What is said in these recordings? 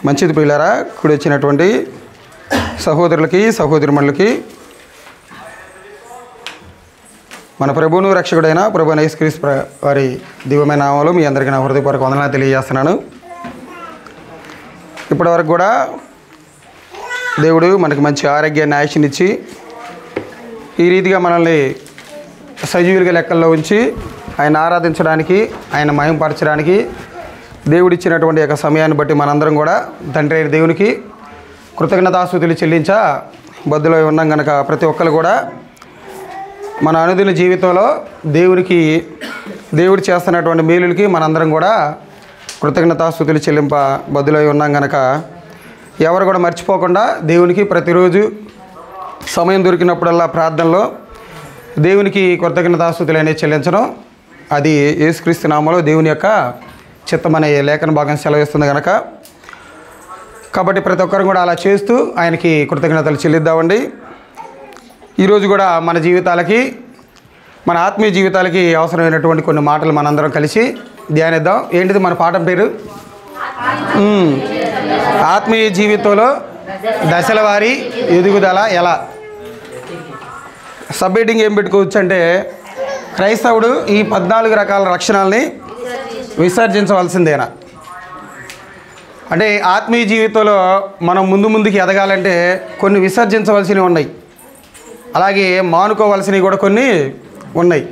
మంచిది ప్రియులారా, కూడి వచ్చినటువంటి సహోదరులకి సహోదరిమణులకి మన ప్రభువును రక్షకుడైన ప్రభు యేసుక్రీస్తు వారి దివ్యమైన నామంలో మీ అందరికీ నా హృదయపూర్వక వందనాలు తెలియజేస్తున్నాను. ఇప్పటివరకు కూడా దేవుడు మనకి మంచి ఆరోగ్యాన్ని ఆయుష్నిచ్చి ఈ రీతిగా మనల్ని సజీవులుగా లెక్కల్లో ఉంచి ఆయన ఆరాధించడానికి, ఆయన మహిమపరచడానికి దేవుడిచ్చినటువంటి యొక్క సమయాన్ని బట్టి మనందరం కూడా తండ్రి అయిన దేవునికి కృతజ్ఞతాస్తుతులు చెల్లించా బద్దులో ఉన్నాం కనుక ప్రతి ఒక్కరు కూడా మన అనుదిన జీవితంలో దేవుడు చేస్తున్నటువంటి మేలులకి మనందరం కూడా కృతజ్ఞతాస్తుతులు చెల్లింప బద్దులో ఉన్నాం కనుక ఎవరు కూడా మర్చిపోకుండా దేవునికి ప్రతిరోజు సమయం దొరికినప్పుడల్లా ప్రార్థనలో దేవునికి కృతజ్ఞతాస్తుతులు అనేది చెల్లించడం, అది యేసుక్రీస్తు నామములో దేవుని యొక్క చిత్తం అనే లేఖన భాగం సెలవిస్తుంది కనుక కాబట్టి ప్రతి ఒక్కరు కూడా అలా చేస్తూ ఆయనకి కృతజ్ఞతలు చెల్లిద్దామండి. ఈరోజు కూడా మన జీవితాలకి, మన ఆత్మీయ జీవితాలకి అవసరమైనటువంటి కొన్ని మాటలు మనందరం కలిసి ధ్యానిద్దాం. ఏంటిది మన పాఠం పేరు? ఆత్మీయ జీవితంలో దశల వారి ఎదుగుదల ఎలా. సబ్ హెడ్డింగ్ ఏం పెట్టుకోవచ్చు అంటే, క్రైస్తవుడు ఈ 14 రకాల లక్షణాలని విసర్జించవలసిందేనా. అంటే ఆత్మీయ జీవితంలో మనం ముందుకి ఎదగాలంటే కొన్ని విసర్జించవలసినవి ఉన్నాయి, అలాగే మానుకోవలసినవి కూడా కొన్ని ఉన్నాయి,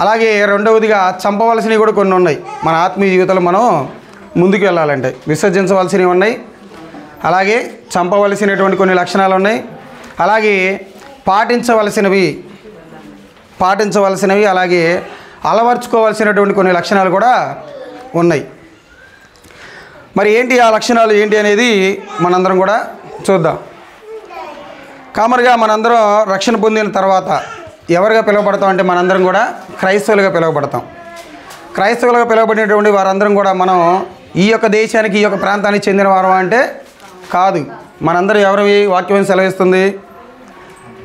అలాగే రెండవదిగా చంపవలసినవి కూడా కొన్ని ఉన్నాయి. మన ఆత్మీయ జీవితంలో మనం ముందుకు వెళ్ళాలంటే విసర్జించవలసినవి ఉన్నాయి, అలాగే చంపవలసినటువంటి కొన్ని లక్షణాలు ఉన్నాయి, అలాగే పాటించవలసినవి అలాగే అలవర్చుకోవాల్సినటువంటి కొన్ని లక్షణాలు కూడా ఉన్నాయి. మరి ఏంటి ఆ లక్షణాలు ఏంటి అనేది మనందరం కూడా చూద్దాం. కామన్గా మనందరం రక్షణ పొందిన తర్వాత ఎవరుగా పిలువబడతాం అంటే మనందరం కూడా క్రైస్తవులుగా పిలువబడతాం. క్రైస్తవులుగా పిలువబడినటువంటి వారందరం కూడా మనం ఈ యొక్క దేశానికి, ఈ యొక్క ప్రాంతానికి చెందిన వారం అంటే కాదు. మనందరం ఎవరి వాక్యం సెలవిస్తుంది?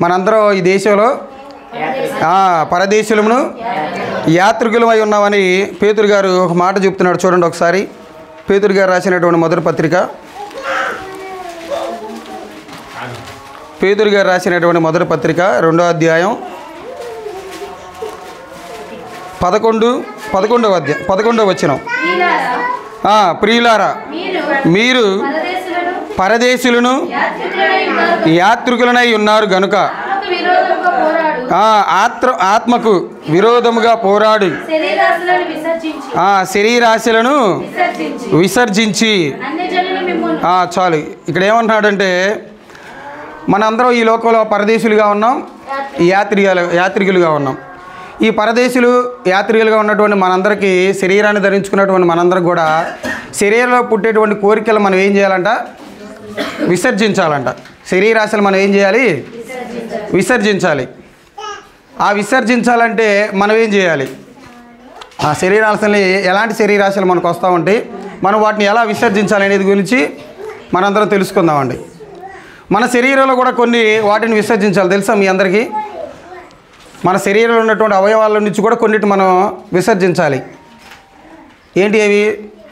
మనందరం ఈ దేశంలో పరదేశులమును యాత్రికులమై ఉన్నామని పేతురు గారు ఒక మాట చెప్తున్నాడు. చూడండి ఒకసారి, పేతురు గారు రాసినటువంటి మొదటి పత్రిక, పేతురు గారు రాసినటువంటి మొదటి పత్రిక 2వ అధ్యాయం 11వ వచనం. ప్రియులారా, మీరు పరదేశులను యాత్రికులనై ఉన్నారు గనుక ఆత్మకు విరోధముగా పోరాడు శరీరాశలను విసర్జించి. చాలు. ఇక్కడ ఏమంటున్నాడంటే, మనందరం ఈ లోకంలో పరదేశులుగా ఉన్నాం, యాత్రికులుగా ఉన్నాం. ఈ పరదేశులు యాత్రికులుగా ఉన్నటువంటి మనందరికీ, శరీరాన్ని ధరించుకున్నటువంటి మనందరం కూడా శరీరంలో పుట్టేటువంటి కోరికలు మనం ఏం చేయాలంట? విసర్జించాలంట. శరీరాశలు మనం ఏం చేయాలి? విసర్జించాలి. ఆ విసర్జించాలంటే మనం ఏం చేయాలి? ఆ శరీరాశల్ని, ఎలాంటి శరీరాశలు మనకు వస్తూ ఉంటాయి, మనం వాటిని ఎలా విసర్జించాలి అనేది గురించి మనందరం తెలుసుకుందామండి. మన శరీరంలో కూడా కొన్ని వాటిని విసర్జించాలి. తెలుసా మీ అందరికీ? మన శరీరంలో ఉన్నటువంటి అవయవాల నుంచి కూడా కొన్నిటి మనం విసర్జించాలి. ఏంటి అవి?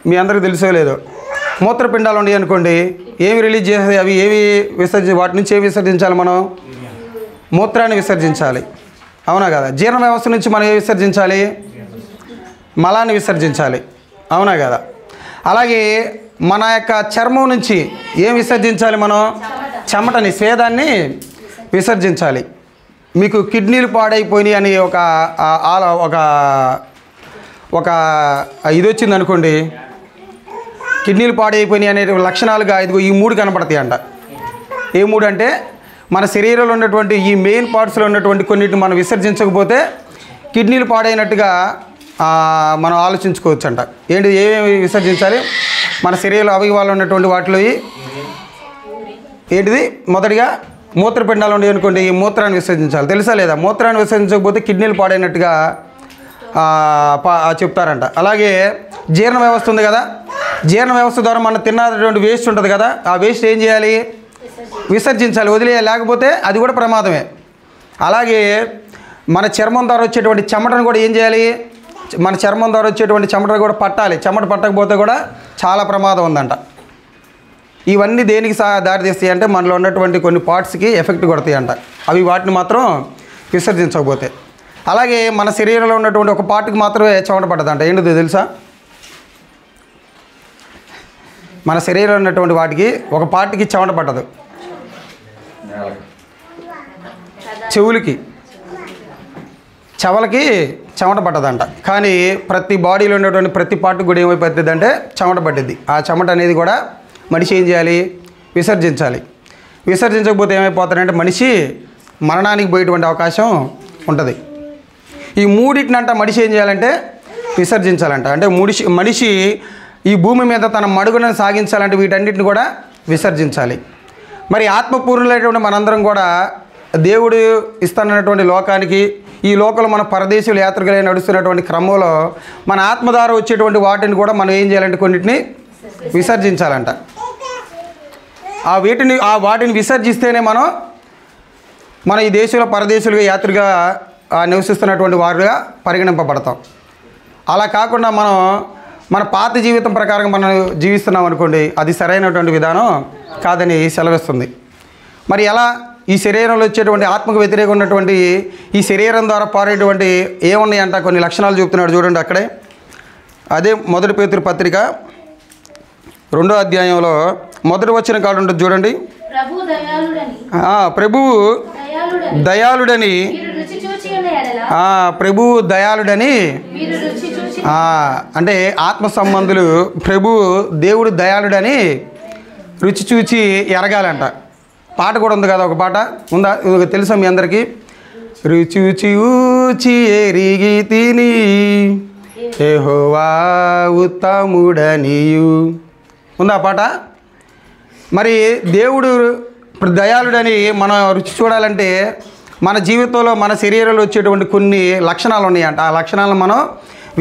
మీ అందరికీ తెలుసో లేదో. మూత్రపిండాలు ఉన్నాయి అనుకోండి, ఏమి రిలీజ్ చేసేది? అవి ఏవి వాటి నుంచి ఏమి విసర్జించాలి? మనం మూత్రాన్ని విసర్జించాలి, అవునా కదా? జీర్ణ వ్యవస్థ నుంచి మనం ఏమి విసర్జించాలి? మలాన్ని విసర్జించాలి, అవునా కదా? అలాగే మన యొక్క చర్మం నుంచి ఏం విసర్జించాలి? మనం చెమటని, స్వేదాన్ని విసర్జించాలి. మీకు కిడ్నీలు పాడైపోయినాయి అని ఒక ఇది వచ్చింది అనుకోండి, కిడ్నీలు పాడైపోయినాయి అనే లక్షణాలుగా ఇదిగో ఈ 3 కనపడతాయి అంట. ఏ 3 అంటే, మన శరీరంలో ఉన్నటువంటి ఈ మెయిన్ పార్ట్స్లో ఉన్నటువంటి కొన్నిటిని మనం విసర్జించకపోతే కిడ్నీలు పాడైనట్టుగా మనం ఆలోచించుకోవచ్చు అంట. ఏంటి? ఏమేమి విసర్జించాలి? మన శరీరంలో అవయవాలు ఉన్నటువంటి వాటిలో ఏంటిది? మొదటిగా మూత్రపిండాలు ఉండే అనుకోండి, ఈ మూత్రాన్ని విసర్జించాలి. తెలుసా లేదా? మూత్రాన్ని విసర్జించకపోతే కిడ్నీలు పాడైనట్టుగా చెప్తారంట. అలాగే జీర్ణ వ్యవస్థ ఉంది కదా, జీర్ణ వ్యవస్థ ద్వారా మనం తిన్నటువంటి వేస్ట్ ఉంటుంది కదా, ఆ వేస్ట్ ఏం చేయాలి? విసర్జించాలి, వదిలేయాలి. లేకపోతే అది కూడా ప్రమాదమే. అలాగే మన చర్మం ద్వారా వచ్చేటువంటి చెమటను కూడా ఏం చేయాలి? మన చర్మం ద్వారా వచ్చేటువంటి చెమటను కూడా పట్టాలి. చెమట పట్టకపోతే కూడా చాలా ప్రమాదం ఉందంట. ఇవన్నీ దేనికి దారితీస్తాయి అంటే మనలో ఉన్నటువంటి కొన్ని పార్ట్స్కి ఎఫెక్ట్ కొడతాయి అంట. అవి వాటిని మాత్రం విసర్జించకపోతే. అలాగే మన శరీరంలో ఉన్నటువంటి ఒక పార్ట్కి మాత్రమే చెమట పట్టదంట. ఏంటిదో తెలుసా? మన శరీరంలో ఉన్నటువంటి వాటికి ఒక పార్ట్కి చెమట పట్టదు. చెవులకి చెమట పట్టదంట. కానీ ప్రతి బాడీలో ఉన్నటువంటి ప్రతి పార్ట్కి కూడా ఏమైపోతుంది అంటే చెమట పట్టిద్ది. ఆ చెమట అనేది కూడా మనిషి ఏం చేయాలి? విసర్జించాలి. విసర్జించకపోతే ఏమైపోతాడంటే మనిషి మరణానికి పోయేటువంటి అవకాశం ఉంటుంది. ఈ మూడింటినంట మనిషి ఏం చేయాలంటే విసర్జించాలంట. అంటే మనిషి ఈ భూమి మీద తన మడుగులను సాగించాలంటే వీటన్నిటిని కూడా విసర్జించాలి. మరి ఆత్మపూర్ణులైనటువంటి మనందరం కూడా దేవుడు ఇస్తున్నటువంటి లోకానికి, ఈ లోకంలో మన పరదేశులు యాత్రికులై నడుస్తున్నటువంటి క్రమంలో మన ఆత్మ ద్వారా వచ్చేటువంటి వాటిని కూడా మనం ఏం చేయాలంటే కొన్నిటిని విసర్జించాలంట. వాటిని విసర్జిస్తేనే మన ఈ దేశంలో పరదేశులుగా యాత్రిగా నివసిస్తున్నటువంటి వారుగా పరిగణింపబడతాం. అలా కాకుండా మన పాత జీవితం ప్రకారం మనం జీవిస్తున్నాం అనుకోండి, అది సరైనటువంటి విధానం కాదని సెలవిస్తుంది. మరి ఎలా ఈ శరీరంలో వచ్చేటువంటి ఆత్మకు వ్యతిరేకంగా ఉన్నటువంటి ఈ శరీరం ద్వారా పారేటువంటి ఏమున్నాయంట కొన్ని లక్షణాలు చూపుతున్నాడు చూడండి. అక్కడే అదే 1 పేతురు పత్రిక 2వ అధ్యాయంలో మొదటి వచనం కాడ ఉంటుంది చూడండి. ప్రభువు దయాళుడని ప్రభువు దయాళుడని అంటే ఆత్మ సంబంధులు ప్రభువు దేవుడు దయాళుడని రుచి చూచి ఎరగాలంట. పాట కూడా ఉంది కదా, ఒక పాట ఉందా? తెలుసా మీ అందరికీ? రుచి ఊచి ఎరిగి తిని యెహోవా ఉత్తముడనియు ఉందా పాట? మరి దేవుడు దయాళుడని మనం రుచి చూడాలంటే మన జీవితంలో మన శరీరంలో వచ్చేటువంటి కొన్ని లక్షణాలు ఉన్నాయంట. ఆ లక్షణాలను మనం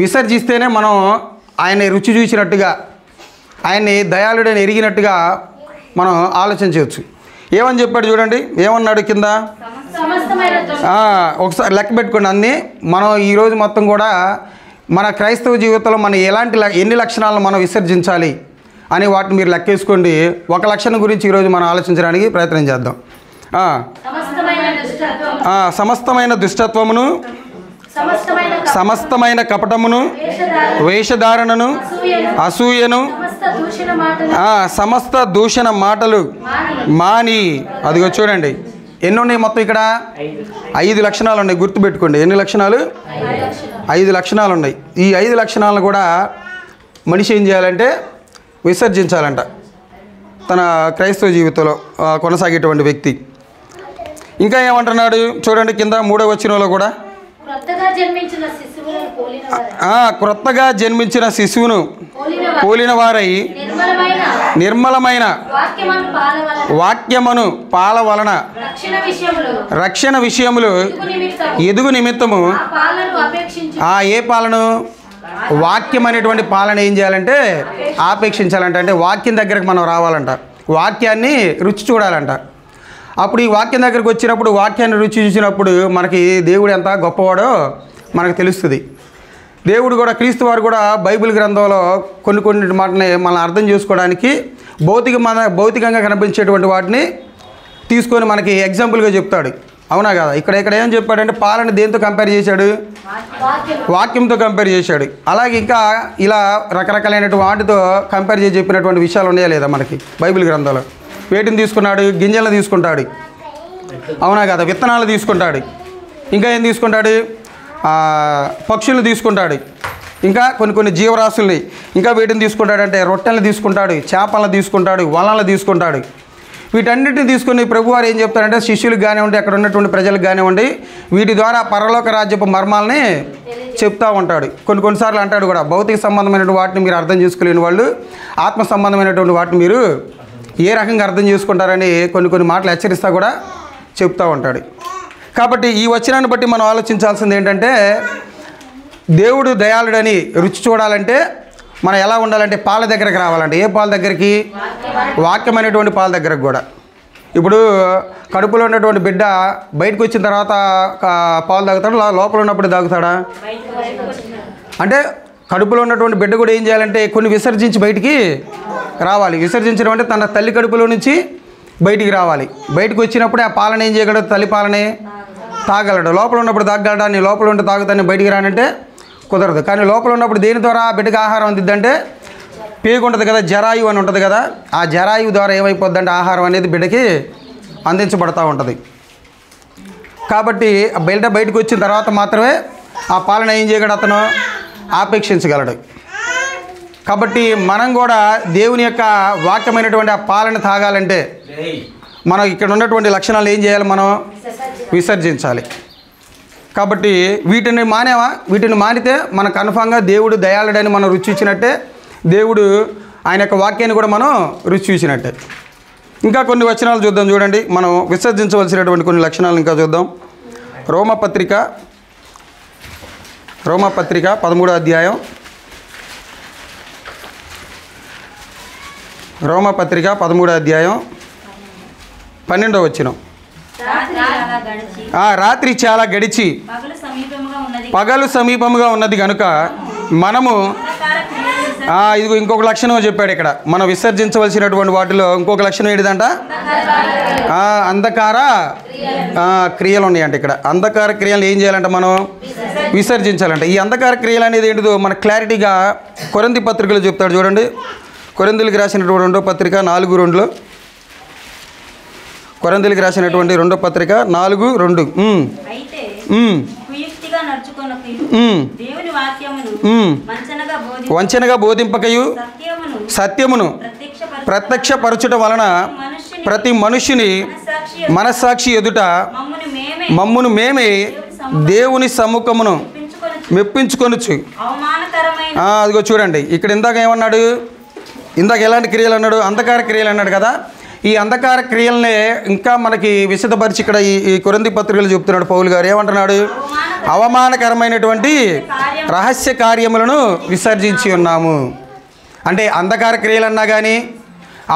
విసర్జిస్తేనే మనం ఆయన్ని రుచి చూసినట్టుగా, ఆయన్ని దయాళుడని ఎరిగినట్టుగా మనం ఆలోచించవచ్చు. ఏమని చెప్పాడు చూడండి, ఏమన్నాడు కింద? ఒకసారి లెక్క పెట్టుకోండి అన్నీ. మనం ఈరోజు మొత్తం కూడా మన క్రైస్తవ జీవితంలో మనం ఎన్ని లక్షణాలను మనం విసర్జించాలి అని వాటిని మీరు లెక్కేసుకోండి. ఒక లక్షణం గురించి ఈరోజు మనం ఆలోచించడానికి ప్రయత్నం చేద్దాం. సమస్తమైన దుష్టత్వమును, సమస్తమైన కపటమును, వేషధారణను, అసూయను, సమస్త దూషణ మాటలు మాని. అదిగో చూడండి ఎన్ని ఉన్నాయి మొత్తం ఇక్కడ? 5 లక్షణాలు ఉన్నాయి. గుర్తుపెట్టుకోండి. ఎన్ని లక్షణాలు? 5 లక్షణాలు ఉన్నాయి. ఈ 5 లక్షణాలను కూడా మనిషి ఏం చేయాలంటే విసర్జించాలంట తన క్రైస్తవ జీవితంలో కొనసాగేటువంటి వ్యక్తి. ఇంకా ఏమంటున్నాడు చూడండి కింద 3వ వచనంలో కూడా, క్రొత్తగా జన్మించిన శిశువును పోలిన వారై నిర్మలమైన వాక్యమును పాల వలన రక్షణ విషయములు ఎదుగు నిమిత్తము ఏ పాలను? వాక్యం అనేటువంటి పాలన ఏం చేయాలంటే ఆపేక్షించాలంట. అంటే వాక్యం దగ్గరకు మనం రావాలంట, వాక్యాన్ని రుచి చూడాలంట. అప్పుడు ఈ వాక్యం దగ్గరికి వచ్చినప్పుడు, వాక్యాన్ని రుచి చూసినప్పుడు మనకి దేవుడు ఎంత గొప్పవాడో మనకు తెలుస్తుంది. దేవుడు కూడా, క్రీస్తు వారు కూడా బైబిల్ గ్రంథంలో కొన్ని మాటని మనం అర్థం చేసుకోవడానికి భౌతికంగా కనిపించేటువంటి వాటిని తీసుకొని మనకి ఎగ్జాంపుల్గా చెప్తాడు. అవునా కదా? ఇక్కడ ఏం చెప్పాడంటే పాలని దేంతో కంపేర్ చేశాడు? వాక్యంతో కంపేర్ చేశాడు. అలాగే ఇంకా ఇలా రకరకాలైనటువంటి వాటితో కంపేర్ చేసి చెప్పినటువంటి విషయాలు ఉన్నాయా లేదా మనకి బైబిల్ గ్రంథంలో? వేటిని తీసుకున్నాడు? గింజలను తీసుకుంటాడు. అవునా కదా? విత్తనాలు తీసుకుంటాడు. ఇంకా ఏం తీసుకుంటాడు? పక్షులను తీసుకుంటాడు. ఇంకా కొన్ని జీవరాశుల్ని. ఇంకా వీటిని తీసుకుంటాడంటే రొట్టెలను తీసుకుంటాడు, చేపలను తీసుకుంటాడు, వలలను తీసుకుంటాడు. వీటన్నిటిని తీసుకుని ప్రభువారు ఏం చెప్తారంటే శిష్యులకు కానివ్వండి, అక్కడ ఉన్నటువంటి ప్రజలకు కానివ్వండి, వీటి ద్వారా పరలోక రాజ్యపు మర్మాలని చెప్తూ ఉంటాడు. కొన్నిసార్లు అంటాడు కూడా, భౌతిక సంబంధమైనటువంటి వాటిని మీరు అర్థం చేసుకోలేని వాళ్ళు ఆత్మ సంబంధమైనటువంటి వాటిని మీరు ఏ రకంగా అర్థం చేసుకుంటారని కొన్ని మాటలు హెచ్చరిస్తా కూడా చెప్తూ ఉంటాడు. కాబట్టి ఈ వచనాన్ని బట్టి మనం ఆలోచించాల్సింది ఏంటంటే, దేవుడు దయాళుడని రుచి చూడాలంటే మనం ఎలా ఉండాలంటే పాల దగ్గరకు రావాలంటే. ఏ పాల దగ్గరికి? వాక్యమైనటువంటి పాల దగ్గరకు కూడా. ఇప్పుడు కడుపులో ఉన్నటువంటి బిడ్డ బయటకు వచ్చిన తర్వాత పాలు తాగుతాడు, లోపల ఉన్నప్పుడు తాగుతాడా? అంటే కడుపులో ఉన్నటువంటి బిడ్డ కూడా ఏం చేయాలంటే కొన్ని విసర్జించి బయటికి రావాలి. విసర్జించడం అంటే తన తల్లి కడుపులో నుంచి బయటికి రావాలి. బయటకు వచ్చినప్పుడే ఆ పాలన ఏం చేయగలడు? తల్లి పాలనే తాగలడు. లోపల ఉన్నప్పుడు తాగలడా? నీ లోపల ఉంటే తాగుతాను బయటికి రానంటే కుదరదు. కానీ లోపల ఉన్నప్పుడు దేని ద్వారా బిడ్డకి ఆహారం అందిద్దంటే పేగు ఉంటుంది కదా, జరాయువు అని ఉంటుంది కదా, ఆ జరాయువు ద్వారా ఏమైపోద్ది అంటే ఆహారం అనేది బిడ్డకి అందించబడుతూ ఉంటుంది. కాబట్టి బిడ్డ బయటకు వచ్చిన తర్వాత మాత్రమే ఆ పాలన ఏం చేయగలడు? అతను ఆపేక్షించగలడు. కాబట్టి మనం కూడా దేవుని యొక్క వాక్యమైనటువంటి ఆ పాలన తాగాలంటే మనం ఇక్కడ ఉన్నటువంటి లక్షణాలు ఏం చేయాలి? మనం విసర్జించాలి. కాబట్టి వీటిని మానేవా? వీటిని మానితే మన కన్ఫామ్గా దేవుడు దయాళుడని మనం రుచి చూసినట్టే, దేవుడు ఆయన యొక్క వాక్యాన్ని కూడా మనం రుచి చూసినట్టే. ఇంకా కొన్ని వచనాలు చూద్దాం. చూడండి, మనం విసర్జించవలసినటువంటి కొన్ని లక్షణాలు ఇంకా చూద్దాం. రోమపత్రిక 13వ అధ్యాయం, రోమపత్రిక 13వ అధ్యాయం 12వ వచనం. రాత్రి చాలా గడిచి పగలు సమీపముగా ఉన్నది కనుక మనము ఇదిగో ఇంకొక లక్షణం చెప్పాడు ఇక్కడ. మనం విసర్జించవలసినటువంటి వాటిలో ఇంకొక లక్షణం ఏంటిదంట? అంధకార క్రియలు ఉన్నాయంట. ఇక్కడ అంధకార క్రియలు ఏం చేయాలంట? మనం విసర్జించాలంట. ఈ అంధకార క్రియలు అనేది ఏంటిదో మన క్లారిటీగా కొరింథీ పత్రికలో చెప్తాడు. చూడండి, కొరింథీలకు రాసినటువంటి 2వ పత్రిక 4:2. కొరింథీలకు రాసినటువంటి 2వ పత్రిక 4:2. వంచనగా బోధింపకయు సత్యమును ప్రత్యక్షపరచుట వలన ప్రతి మనుష్యుని మనస్సాక్షి ఎదుట మమ్మును మేమే దేవుని సముఖమును మెప్పించుకొనొచ్చు. అదిగో చూడండి, ఇక్కడ ఇందాక ఏమన్నాడు? ఇందాక ఎలాంటి క్రియలు అన్నాడు? అంధకార క్రియలు అన్నాడు కదా. ఈ అంధకార క్రియలనే ఇంకా మనకి విశదపరిచి ఇక్కడ ఈ కొరింథీ పత్రికలు చెప్తున్నాడు పౌలు గారు. ఏమంటున్నాడు? అవమానకరమైనటువంటి రహస్య కార్యములను విసర్జించి ఉన్నాము. అంటే అంధకార క్రియలన్నా కానీ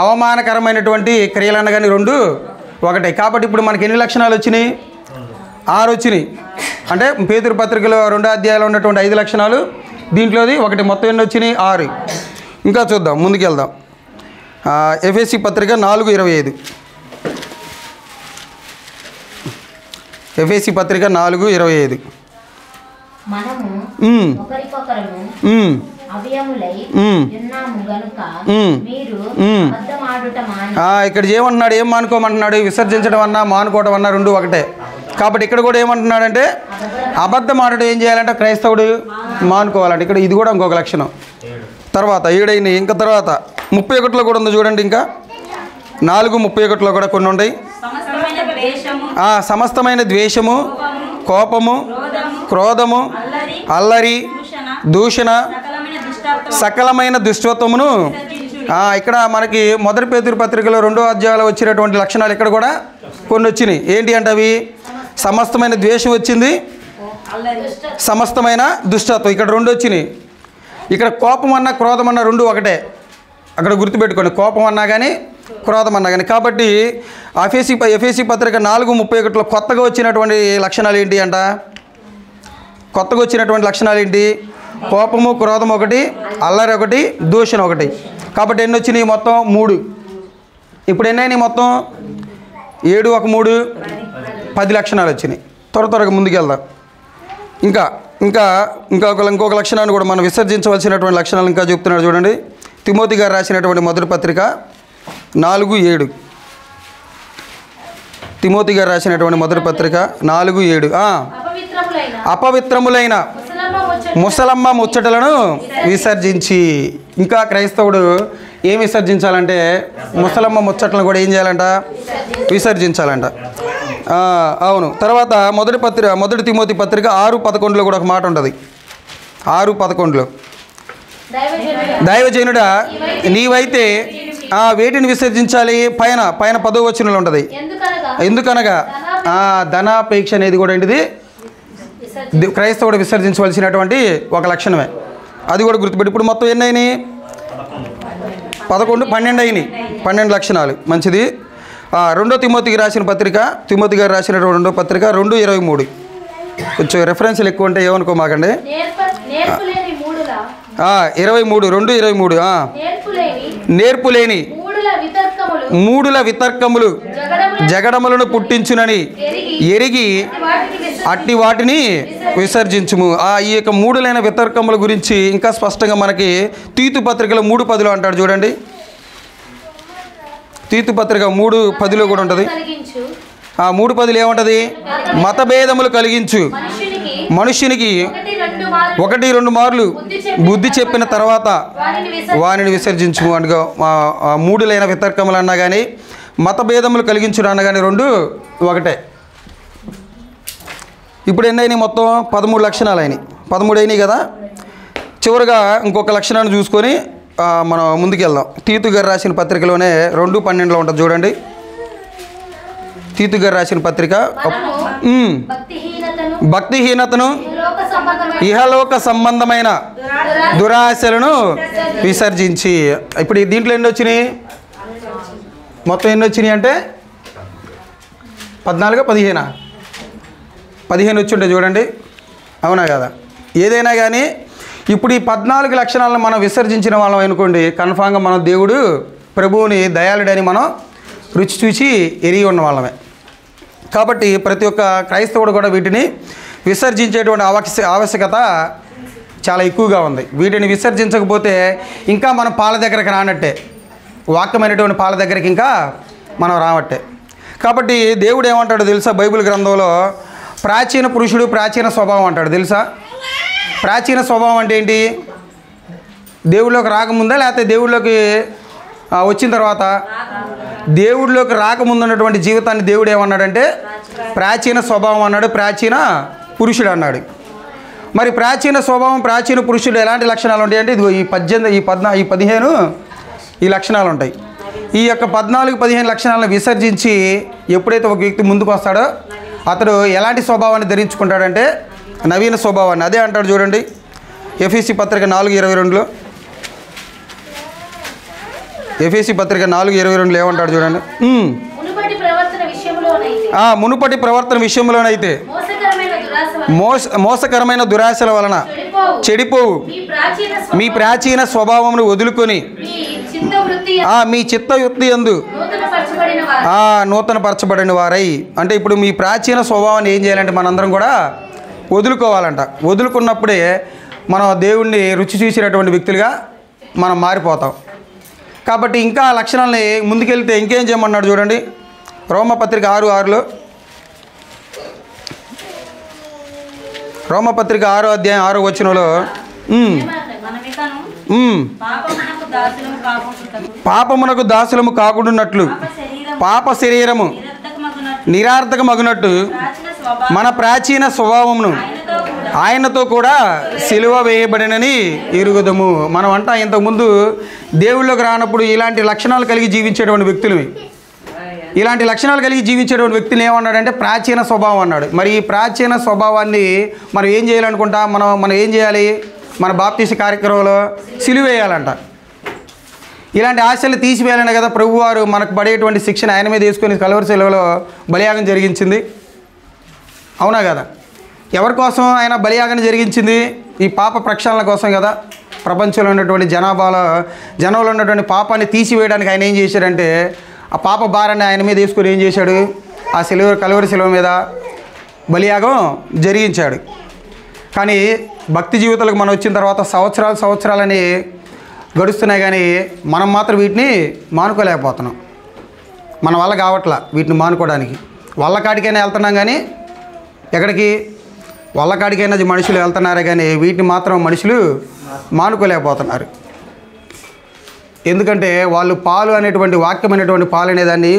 అవమానకరమైనటువంటి క్రియలన్నా కానీ రెండు ఒకటే. కాబట్టి ఇప్పుడు మనకి ఎన్ని లక్షణాలు వచ్చినాయి? 6 వచ్చినాయి. అంటే పేతురు పత్రికలో 2వ అధ్యాయంలో ఉన్నటువంటి 5 లక్షణాలు, దీంట్లోది ఒకటి. మొత్తం ఎన్ని వచ్చినాయి? 6. ఇంకా చూద్దాం, ముందుకెళ్దాం. ఎఫెసీ పత్రిక 4:25. ఎఫెసీ పత్రిక 4:25. ఇక్కడ ఏమంటున్నాడు? ఏం మానుకోమంటున్నాడు? విసర్జించడం అన్నా మానుకోవడం అన్నా రెండు ఒకటే. కాబట్టి ఇక్కడ కూడా ఏమంటున్నాడంటే అబద్ధం ఆడడం ఏం చేయాలంటే క్రైస్తవుడు మానుకోవాలంటే. ఇక్కడ ఇది కూడా ఇంకొక లక్షణం. తర్వాత 7 అయినాయి. ఇంకా తర్వాత 31లో కూడా ఉంది చూడండి. ఇంకా 4:31లో కూడా కొన్ని ఉన్నాయి. సమస్తమైన ద్వేషము, కోపము, క్రోధము, అల్లరి, దూషణ, సకలమైన దుష్టత్వమును. ఇక్కడ మనకి మొదటి పేతురు పత్రికలో 2వ అధ్యాయంలో వచ్చినటువంటి లక్షణాలు ఇక్కడ కూడా కొన్ని వచ్చినాయి. ఏంటి అంటే అవి సమస్తమైన ద్వేషం వచ్చింది, సమస్తమైన దుష్టత్వం ఇక్కడ 2 వచ్చినాయి. ఇక్కడ కోపం అన్నా క్రోధం అన్నా రెండు ఒకటే. అక్కడ గుర్తుపెట్టుకోండి, కోపం అన్నా కానీ క్రోధం అన్నా కానీ. కాబట్టి ఎఫెసీ పత్రిక 4:31లో కొత్తగా వచ్చినటువంటి లక్షణాలు ఏంటి అంట? కొత్తగా వచ్చినటువంటి లక్షణాలు ఏంటి? కోపము, క్రోధం ఒకటి, అల్లరి ఒకటి, దూషణ ఒకటి. కాబట్టి ఎన్ని వచ్చినాయి? మొత్తం 3. ఇప్పుడు ఎన్నైనాయి? మొత్తం 7 1 3 10 లక్షణాలు వచ్చినాయి. త్వరగా ముందుకెళ్దాం. ఇంకొక లక్షణాన్ని కూడా మనం విసర్జించవలసినటువంటి లక్షణాలు ఇంకా చెప్తున్నాడు చూడండి. తిమోతి గారు రాసినటువంటి మొదటి పత్రిక 4:7. తిమోతి గారు రాసినటువంటి మొదటి పత్రిక 4:7. అపవిత్రములైన ముసలమ్మ ముచ్చటలను విసర్జించి. ఇంకా క్రైస్తవుడు ఏం విసర్జించాలంటే ముసలమ్మ ముచ్చట్లను కూడా ఏం చేయాలంట? విసర్జించాలంట. అవును. తర్వాత మొదటి తిమోతి పత్రిక 6:11లో కూడా ఒక మాట ఉంటుంది. 6:11లో దైవజనుడా నీవైతే వేటిని విసర్జించాలి? పైన 10వ వచనంలో ఉంటుంది. ఎందుకనగా ధనాపేక్ష అనేది కూడా ఏంటిది? క్రైస్తవుడు విసర్జించవలసినటువంటి ఒక లక్షణమే. అది కూడా గుర్తుపెట్టి. ఇప్పుడు మొత్తం ఎన్ని అయినాయి? 11 12 అయినాయి. 12 లక్షణాలు. మంచిది. 2వ తిమోతికి రాసిన పత్రిక, తిమోతి గారు రాసినటువంటి 2వ పత్రిక 2:23. కొంచెం రెఫరెన్స్లు ఎక్కువ ఉంటే ఏమనుకో మాకండి. 23 23 2:23. నేర్పులేని మూడుల వితర్కములు జగడములను పుట్టించునని ఎరిగి అట్టి వాటిని విసర్జించుము. ఈ యొక్క మూడులైన వితర్కముల గురించి ఇంకా స్పష్టంగా మనకి తీతు పత్రికలో 3:10 అంటాడు చూడండి. తీతు పత్రిక 3:10 కూడా ఉంటుంది. 3:10 ఏముంటుంది? మతభేదములు కలిగించు మనుష్యునికి 1-2 మార్లు బుద్ధి చెప్పిన తర్వాత వానిని విసర్జించుము అనగా మూడులైన వితర్కములు అన్నా కానీ మతభేదములు కలిగించుడు అన్నా కానీ రెండు ఒకటే. ఇప్పుడు ఎన్ని అయినాయి? మొత్తం 13 లక్షణాలు అయినాయి. 13 అయినాయి కదా. చివరిగా ఇంకొక లక్షణాన్ని చూసుకొని మనం ముందుకెళ్దాం. తీతు గారు రాసిన పత్రికలోనే 2:12 ఉంటుంది చూడండి. తీతు గారు రాసిన పత్రిక భక్తిహీనతను ఇహలోక సంబంధమైన దురాశలను విసర్జించి. ఇప్పుడు దీంట్లో ఎన్ని వచ్చినాయి? మొత్తం ఎన్ని వచ్చినాయి అంటే 14, 15 వచ్చి ఉంటాయి చూడండి. అవునా కదా? ఏదైనా కానీ ఇప్పుడు ఈ 14 లక్షణాలను మనం విసర్జించిన వాళ్ళం అనుకోండి, కన్ఫామ్గా మనం దేవుడు ప్రభువుని దయాళుడని మనం రుచి చూసి ఎరిగి ఉన్న వాళ్ళమే. కాబట్టి ప్రతి ఒక్క క్రైస్తవుడు కూడా వీటిని విసర్జించేటువంటి ఆవశ్యకత చాలా ఎక్కువగా ఉంది. వీటిని విసర్జించకపోతే ఇంకా మనం పాల దగ్గరకు రానట్టే, వాక్యమైనటువంటి పాల దగ్గరికి ఇంకా మనం రావట్టే. కాబట్టి దేవుడు ఏమంటాడో తెలుసా? బైబిల్ గ్రంథంలో ప్రాచీన పురుషుడు ప్రాచీన స్వభావం అంటాడు. తెలుసా? ప్రాచీన స్వభావం అంటే ఏంటి? దేవుడిలోకి రాకముందా లేకపోతే దేవుడిలోకి వచ్చిన తర్వాత? దేవుడిలోకి రాకముందు ఉన్నటువంటి జీవితాన్ని దేవుడు ఏమన్నాడంటే ప్రాచీన స్వభావం అన్నాడు, ప్రాచీన పురుషుడు అన్నాడు. మరి ప్రాచీన స్వభావం ప్రాచీన పురుషుడు ఎలాంటి లక్షణాలు ఉంటాయి అంటే ఇదిగో ఈ 18, ఈ 15 ఈ లక్షణాలు ఉంటాయి. ఈ యొక్క 14, 15 లక్షణాలను విసర్జించి ఎప్పుడైతే ఒక వ్యక్తి ముందుకు వస్తాడో అతడు ఎలాంటి స్వభావాన్ని ధరించుకుంటాడంటే నవీన స్వభావాన్ని. అదే అంటాడు చూడండి ఎఫెసీ పత్రిక 4:22లో. ఎఫెసీ పత్రిక 4:22 ఏమంటాడు చూడండి. మునుపటి ప్రవర్తన విషయంలోనైతే మోసకరమైన దురాశల వలన చెడిపోవు మీ ప్రాచీన స్వభావమును వదులుకొని మీ చిత్తవృత్తి యందు నూతన పరచబడిన వారై. అంటే ఇప్పుడు మీ ప్రాచీన స్వభావాన్ని ఏం చేయాలంటే మనందరం కూడా వదులుకోవాలంట. వదులుకున్నప్పుడే మనం దేవుణ్ణి రుచి చూసినటువంటి వ్యక్తులుగా మనం మారిపోతాం. కాబట్టి ఇంకా లక్షణాలని ముందుకెళ్తే ఇంకేం చేయమన్నాడు చూడండి. రోమపత్రిక 6:6లో, రోమపత్రిక 6వ అధ్యాయం 6వ వచనంలో పాపమునకు దాసులము కాకుండానట్లు పాప శరీరము నిరర్థకమగునట్టు మన ప్రాచీన స్వభావమును ఆయనతో కూడా సిలువ వేయబడినని ఎరుగుదము. మనం అంట ఇంతకుముందు దేవుళ్ళకి రానప్పుడు ఇలాంటి లక్షణాలు కలిగి జీవించేటువంటి వ్యక్తులు, ఇలాంటి లక్షణాలు కలిగి జీవించేటువంటి వ్యక్తిని ఏమన్నాడంటే ప్రాచీన స్వభావం అన్నాడు. మరి ఈ ప్రాచీన స్వభావాన్ని మనం ఏం చేయాలనుకుంటా? మనం ఏం చేయాలి? మన బాప్తీస కార్యక్రమంలో సిలువ వేయాలంట. ఇలాంటి ఆశలు తీసివేయాలనే కదా ప్రభువారు మనకు పడేటువంటి శిక్షణ ఆయన మీద వేసుకొని కలువరి శిలువలో బలియాగం జరిగించింది. అవునా కదా? ఎవరి కోసం ఆయన బలియాగం జరిగించింది? ఈ పాప ప్రక్షాళన కోసం కదా. ప్రపంచంలో ఉన్నటువంటి జనంలో ఉన్నటువంటి పాపాన్ని తీసివేయడానికి ఆయన ఏం చేశాడంటే ఆ పాప భారాన్ని ఆయన మీద వేసుకొని ఏం చేశాడు? ఆ కలువరి శిలువ మీద బలియాగం జరిగించాడు. కానీ భక్తి జీవితాలకు మనం వచ్చిన తర్వాత సంవత్సరాలని గడుస్తున్నాయి, కానీ మనం మాత్రం వీటిని మానుకోలేకపోతున్నాం. మన వల్ల కావట్లా వీటిని మానుకోవడానికి. వల్లకాడికైనా వెళ్తున్నాం కానీ ఎక్కడికి? వల్లకాడికైనా మనుషులు వెళ్తున్నారే కానీ వీటిని మాత్రం మనుషులు మానుకోలేకపోతున్నారు. ఎందుకంటే వాళ్ళు పాలు అనేటువంటి వాక్యం అనేటువంటి పాలు అనేదాన్ని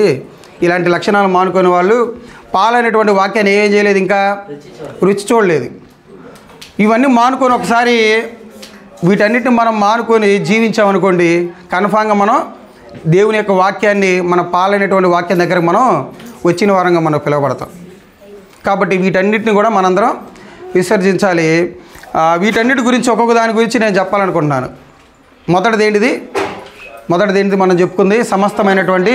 ఇలాంటి లక్షణాలు మానుకునే వాళ్ళు పాలు అనేటువంటి వాక్యాన్ని ఏం చేయలేదు, ఇంకా రుచి చూడలేదు. ఇవన్నీ మానుకొని ఒకసారి వీటన్నిటిని మనం మానుకొని జీవించామనుకోండి, కన్ఫామ్గా మనం దేవుని యొక్క వాక్యాన్ని మన పాలనేటువంటి వాక్యం దగ్గరకు మనం వచ్చిన వారంగా మనం పిలువబడతాం. కాబట్టి వీటన్నిటిని కూడా మనందరం విసర్జించాలి. వీటన్నిటి గురించి ఒక్కొక్క దాని గురించి నేను చెప్పాలనుకుంటున్నాను. మొదటిది ఏంటిది మనం చెప్పుకుంది సమస్తమైనటువంటి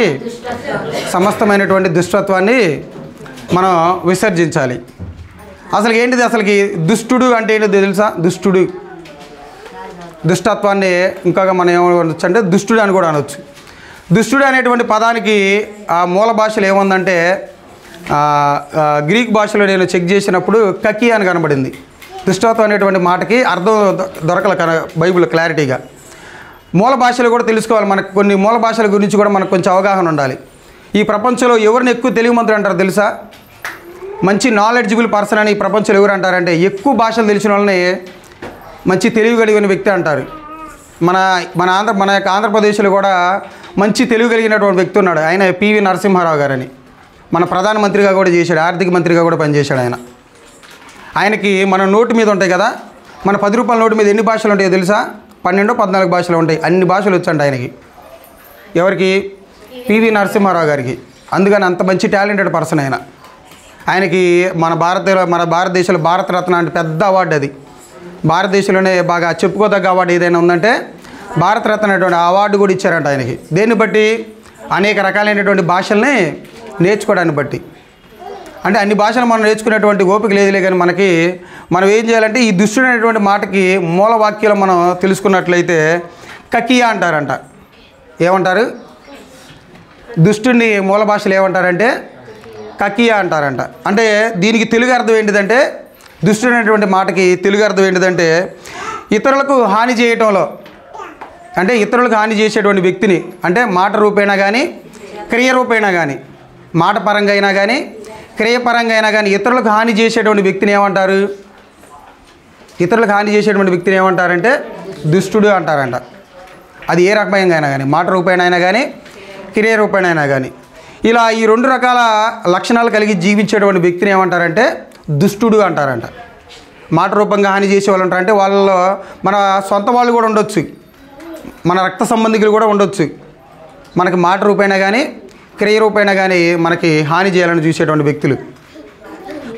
దుష్టత్వాన్ని మనం విసర్జించాలి. అసలు ఏంటిది? అసలుకి దుష్టుడు అంటే ఏంటో తెలుసా? దుష్టత్వాన్ని ఇంకొక మనం ఏమనొచ్చు అంటే దుష్టుడు అని కూడా అనొచ్చు. దుష్టుడు అనేటువంటి పదానికి ఆ మూల భాషలో ఏముందంటే గ్రీక్ భాషలో నేను చెక్ చేసినప్పుడు కకి అని కనబడింది. దుష్టత్వం అనేటువంటి మాటకి అర్థం దొరకల బైబిల్ క్లారిటీగా. మూల భాషలు కూడా తెలుసుకోవాలి. మనకు కొన్ని మూల భాషల గురించి కూడా మనకు కొంచెం అవగాహన ఉండాలి. ఈ ప్రపంచంలో ఎవరిని ఎక్కువ తెలివిమంతుడు అంటారు తెలుసా? మంచి నాలెడ్జిబుల్ పర్సన్ అని ఈ ప్రపంచంలో ఎవరు అంటారంటే ఎక్కువ భాషలు తెలిసిన వాళ్ళని మంచి తెలివి కలిగిన వ్యక్తి అంటారు. మన యొక్క ఆంధ్రప్రదేశ్లో కూడా మంచి తెలివి కలిగినటువంటి వ్యక్తి ఉన్నాడు. ఆయన పివి నరసింహారావు గారని మన ప్రధానమంత్రిగా కూడా చేశాడు, ఆర్థిక మంత్రిగా కూడా పనిచేశాడు ఆయన. ఆయనకి మన నోటు మీద ఉంటాయి కదా, మన 10 రూపాయల నోటు మీద ఎన్ని భాషలు ఉంటాయో తెలుసా? 12-14 భాషలు ఉంటాయి. అన్ని భాషలు వచ్చండి ఆయనకి. ఎవరికి? పివి నరసింహారావు గారికి. అందుకని అంత మంచి టాలెంటెడ్ పర్సన్ ఆయన. ఆయనకి మన భారతదేశంలో భారతరత్న అంటే పెద్ద అవార్డు. అది భారతదేశంలోనే బాగా చెప్పుకోదగ్గ అవార్డు ఏదైనా ఉందంటే భారతరత్న అనేటువంటి అవార్డు కూడా ఇచ్చారంట ఆయనకి. దేన్ని బట్టి? అనేక రకాలైనటువంటి భాషల్ని నేర్చుకోవడాన్ని బట్టి. అంటే అన్ని భాషలు మనం నేర్చుకునేటువంటి ఓపిక లేదులే, కానీ మనం ఏం చేయాలంటే ఈ దుష్టుడు అనేటువంటి మాటకి మూల వాక్యాలు మనం తెలుసుకున్నట్లయితే కకియా అంటారంట. ఏమంటారు? దుష్టుడిని మూల భాషలు ఏమంటారంటే కకియా అంటారంట. అంటే దీనికి తెలుగు అర్థం ఏంటిదంటే, దుష్టుడు అనేటువంటి మాటకి తెలుగు అర్థం ఏంటిదంటే ఇతరులకు హాని చేయటంలో, అంటే ఇతరులకు హాని చేసేటువంటి వ్యక్తిని, అంటే మాట రూపేణా కానీ క్రియ రూపేణా కానీ, మాట పరంగా అయినా కానీ క్రియపరంగా అయినా కానీ ఇతరులకు హాని చేసేటువంటి వ్యక్తిని ఏమంటారు? ఇతరులకు హాని చేసేటువంటి వ్యక్తిని ఏమంటారంటే దుష్టుడు అంటారంట. అది ఏ రకమైన అయినా కానీ, మాట రూపేణ అయినా కానీ క్రియ రూపేణ అయినా కానీ. ఇలా ఈ 2 రకాల లక్షణాలు కలిగి జీవించేటువంటి వ్యక్తిని ఏమంటారంటే దుష్టుడు అంటారంట. మాట రూపంగా హాని చేసే వాళ్ళు ఉంటారంటే వాళ్ళలో మన సొంత వాళ్ళు కూడా ఉండొచ్చు, మన రక్త సంబంధికులు కూడా ఉండొచ్చు. మనకి మాట రూపేణ కానీ క్రియ రూపేణ కానీ మనకి హాని చేయాలని చూసేటువంటి వ్యక్తులు.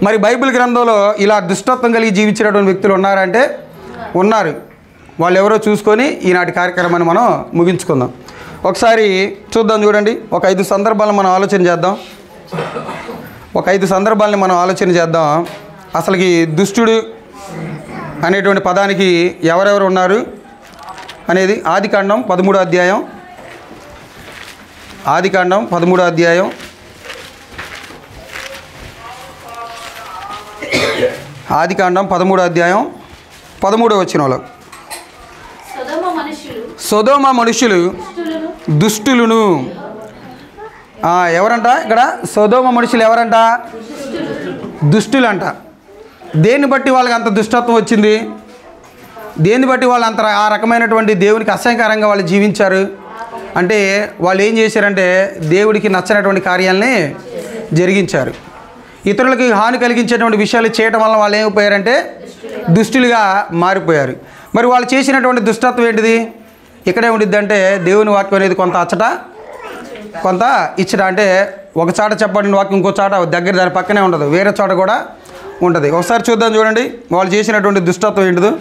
మరి బైబిల్ గ్రంథంలో ఇలా దుష్టత్వం కలిగి జీవించేటువంటి వ్యక్తులు ఉన్నారంటే ఉన్నారు. వాళ్ళు ఎవరో చూసుకొని ఈనాటి కార్యక్రమాన్ని మనం ముగించుకుందాం. ఒకసారి చూద్దాం, చూడండి. ఒక 5 సందర్భాలను మనం ఆలోచన చేద్దాం. అసలుకి దుష్టుడు అనేటువంటి పదానికి ఎవరెవరు ఉన్నారు అనేది ఆదికాండం 13వ అధ్యాయం. ఆదికాండం 13వ అధ్యాయం 13వ వచనంలో సొదొమ మనుషులు దుష్టులను. ఎవరంట ఇక్కడ? సొదొమ మనుషులు ఎవరంట? దుష్టులంట. దేన్ని బట్టి వాళ్ళకి అంత దుష్టత్వం వచ్చింది? దేన్ని బట్టి వాళ్ళు అంత ఆ రకమైనటువంటి దేవునికి అసహ్యకరంగా వాళ్ళు జీవించారు అంటే వాళ్ళు ఏం చేశారంటే దేవుడికి నచ్చనటువంటి కార్యాలని జరిగించారు. ఇతరులకి హాని కలిగించేటువంటి విషయాలు చేయటం వల్ల వాళ్ళు ఏమైపోయారంటే దుష్టులుగా మారిపోయారు. మరి వాళ్ళు చేసినటువంటి దుష్టత్వం ఏంటిది? ఇక్కడే ఉండిద్దంటే దేవుని వాక్యం అనేది కొంత అచ్చట కొంత ఇచ్చట. అంటే ఒక చాట చెప్పబడిన వాక్యం ఇంకో చాట దగ్గర దాని పక్కనే ఉండదు, వేరే చోట కూడా ఉంటుంది. ఒకసారి చూద్దాం, చూడండి వాళ్ళు చేసినటువంటి దుష్టత్వం ఏంటిదో.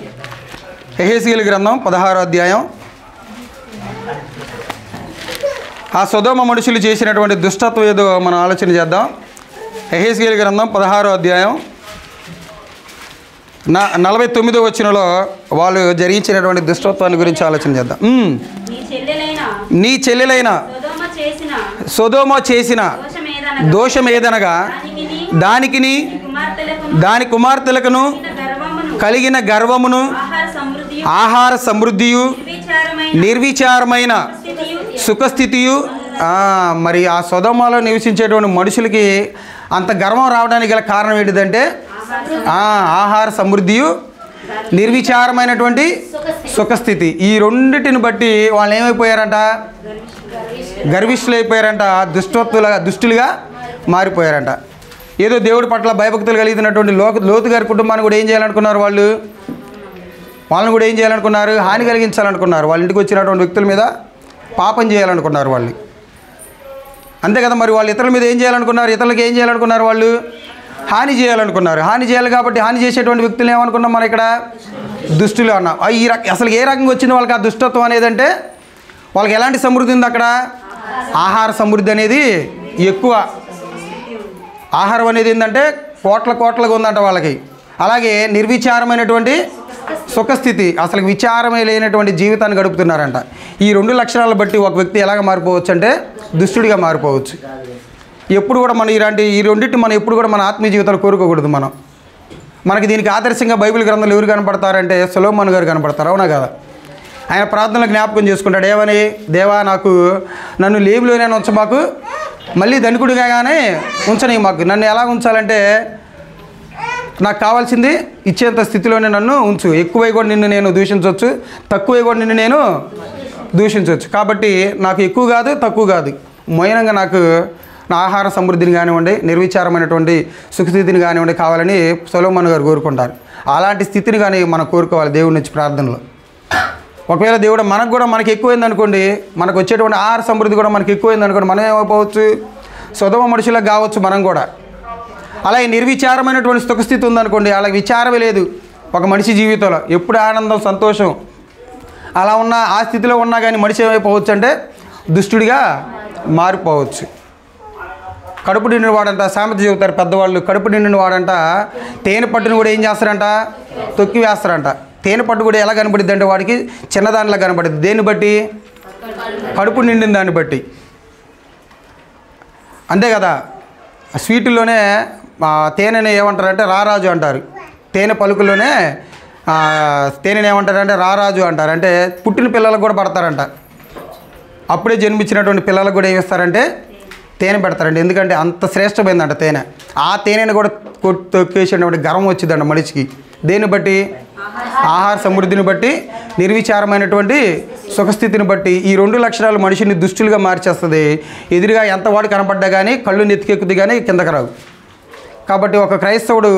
యెహెజ్కేలు గ్రంథం 16వ అధ్యాయం. ఆ సొదొమ మనుషులు చేసినటువంటి దుష్టత్వం ఏదో మనం ఆలోచన చేద్దాం. యెహెజ్కేలు గ్రంథం 16వ అధ్యాయం 49వ వచనంలో వాళ్ళు జరిగించినటువంటి దుష్టత్వాన్ని గురించి ఆలోచన చేద్దాం. నీ చెల్లెలైన సొదొమ చేసిన దోషం ఏదనగా దానికిని దాని కుమార్తెలకును కలిగిన గర్వమును ఆహార సమృద్ధియు నిర్విచారమైన సుఖస్థితియు. మరి ఆ సొదొమలో నివసించేటువంటి మనుషులకి అంత గర్వం రావడానికి గల కారణం ఏంటిదంటే ఆహార సమృద్ధియు నిర్విచారమైనటువంటి సుఖస్థితి. ఈ రెండిటిని బట్టి వాళ్ళు ఏమైపోయారంట? గర్విష్ఠులు అయిపోయారంట, దుష్టులుగా మారిపోయారంట. ఏదో దేవుడి పట్ల భయభక్తులు కలిగినటువంటి లోతు గారి కుటుంబాన్ని కూడా ఏం చేయాలనుకున్నారు? వాళ్ళని కూడా ఏం చేయాలనుకున్నారు? హాని కలిగించాలనుకున్నారు. వాళ్ళ ఇంటికి వచ్చినటువంటి వ్యక్తుల మీద పాపం చేయాలనుకున్నారు వాళ్ళు. అంతే కదా. మరి వాళ్ళు ఇతరుల మీద ఏం చేయాలనుకున్నారు? ఇతరులకు ఏం చేయాలనుకున్నారు? వాళ్ళు హాని చేయాలనుకున్నారు. హాని చేయాలి కాబట్టి హాని చేసేటువంటి వ్యక్తులు ఏమనుకున్నాం మనం ఇక్కడ? దుష్టులు అన్నాం. అసలు ఏ రకంగా వచ్చింది వాళ్ళకి ఆ దుష్టత్వం అనేదంటే వాళ్ళకి ఎలాంటి సమృద్ధి ఉంది అక్కడ? ఆహార సమృద్ధి అనేది ఎక్కువ. ఆహారం అనేది ఏంటంటే కోట్లగా ఉందంట వాళ్ళకి. అలాగే నిర్విచారమైనటువంటి సుఖస్థితి, అసలు విచారమే లేనటువంటి జీవితాన్ని గడుపుతున్నారంట. ఈ 2 లక్షణాలను బట్టి ఒక వ్యక్తి ఎలాగ మారిపోవచ్చు అంటే దుష్టుడిగా మారిపోవచ్చు. ఎప్పుడు కూడా మనం ఈ రెండింటిని మనం ఎప్పుడు కూడా మన ఆత్మీయ జీవితాలు కోరుకోకూడదు. మనకి దీనికి ఆదర్శంగా బైబిల్ గ్రంథాలు ఎవరు కనపడతారంటే సొలొమోను గారు కనపడతారు. అవునా కదా? ఆయన ప్రార్థనలు జ్ఞాపకం చేసుకుంటాడు. ఏమని? దేవా, నన్ను లేమిలోనే ఉంచమాకు, మళ్ళీ ధనికుడిగానే ఉంచని మాకు. నన్ను ఎలా ఉంచాలంటే నాకు కావాల్సింది ఇచ్చేంత స్థితిలోనే నన్ను ఉంచు. ఎక్కువై కూడా నిన్ను నేను దూషించవచ్చు, తక్కువై కూడా నిన్ను నేను దూషించవచ్చు. కాబట్టి నాకు ఎక్కువ కాదు, తక్కువ కాదు, మౌనంగా నాకు నా ఆహార సమృద్ధిని కానివ్వండి, నిర్విచారమైనటువంటి సుఖస్థితిని కానివ్వండి కావాలని సొలొమోను గారు కోరుకుంటారు. అలాంటి స్థితిని కానీ మనం కోరుకోవాలి దేవుడి నుంచి ప్రార్థనలో. ఒకవేళ దేవుడు మనకి ఎక్కువైంది అనుకోండి, మనకు వచ్చేటువంటి ఆహార సమృద్ధి కూడా మనకి ఎక్కువైంది అనుకోండి, మనం ఏమైపోవచ్చు? సొదొమ మనుషులకు కావచ్చు మనం కూడా. అలాగే నిర్విచారమైనటువంటి సుఖస్థితి ఉందనుకోండి, అలాగే విచారమే లేదు ఒక మనిషి జీవితంలో, ఎప్పుడు ఆనందం, సంతోషం అలా ఉన్న ఆ స్థితిలో ఉన్నా కానీ మనిషి ఏమైపోవచ్చు అంటే దుష్టుడిగా మారిపోవచ్చు. కడుపు నిండిన వాడంట, సామెత చెబుతారు పెద్దవాళ్ళు, కడుపు నిండిన వాడంట తేనె పట్టును కూడా ఏం చేస్తారంట? తొక్కి వేస్తారంట. తేనె పట్టు కూడా ఎలా కనబడిద్ది అంటే వాడికి చిన్నదానిలా కనబడిద్ది. దేన్ని బట్టి? కడుపు నిండిన దాన్ని బట్టి. అంతే కదా? స్వీటుల్లోనే తేనెని ఏమంటారంటే రారాజు అంటారు. తేనె పలుకుల్లోనే తేనెని ఏమంటారంటే రారాజు అంటారు. అంటే పుట్టిన పిల్లలకు కూడా పడతారంట. అప్పుడే జన్మించినటువంటి పిల్లలకు కూడా ఏమిస్తారంటే తేనె పెడతారండి. ఎందుకంటే అంత శ్రేష్టమైందంట తేనె. ఆ తేనెని కూడా తొక్కేసేటువంటి గర్వం వచ్చిందంట మనిషికి. దేన్ని బట్టి? ఆహార సమృద్ధిని బట్టి, నిర్విచారమైనటువంటి సుఖస్థితిని బట్టి. ఈ 2 లక్షణాలు మనిషిని దుష్టులుగా మార్చేస్తుంది. ఎదురుగా ఎంత వాడు కనపడ్డా కానీ కళ్ళు నెత్తికెక్కుద్ది కానీ కిందకి రావు. కాబట్టి ఒక క్రైస్తవుడు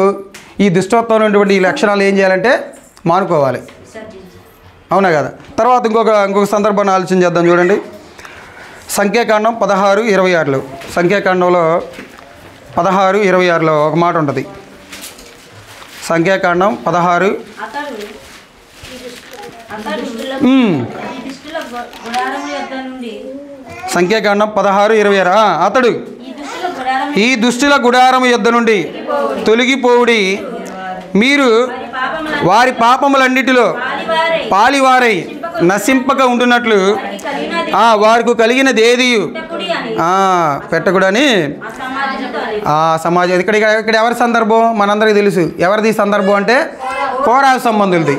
ఈ దుష్టత్వం ఉన్నటువంటి ఈ లక్షణాలు ఏం చేయాలంటే మానుకోవాలి. అవునా కదా? తర్వాత ఇంకొక సందర్భాన్ని ఆలోచన చేద్దాం. చూడండి, సంఖ్యాకాండం 16:26. సంఖ్యాకాండంలో 16:26 ఒక మాట ఉంటుంది. సంఖ్యాకాండం 16 సంఖ్యాకాండం 16:26. అతడు ఈ దుష్టుల గుడారము యొద్ద నుండి తొలగిపోవుడి, మీరు వారి పాపములన్నిటిలో పాలివారై నశింపక ఉంటున్నట్లు వారికి కలిగినది ఏది పెట్టకూడని సమాజం. ఇక్కడ ఎవరి సందర్భం మనందరికీ తెలుసు. ఎవరిది సందర్భం అంటే కోరాహు సంబంధులది.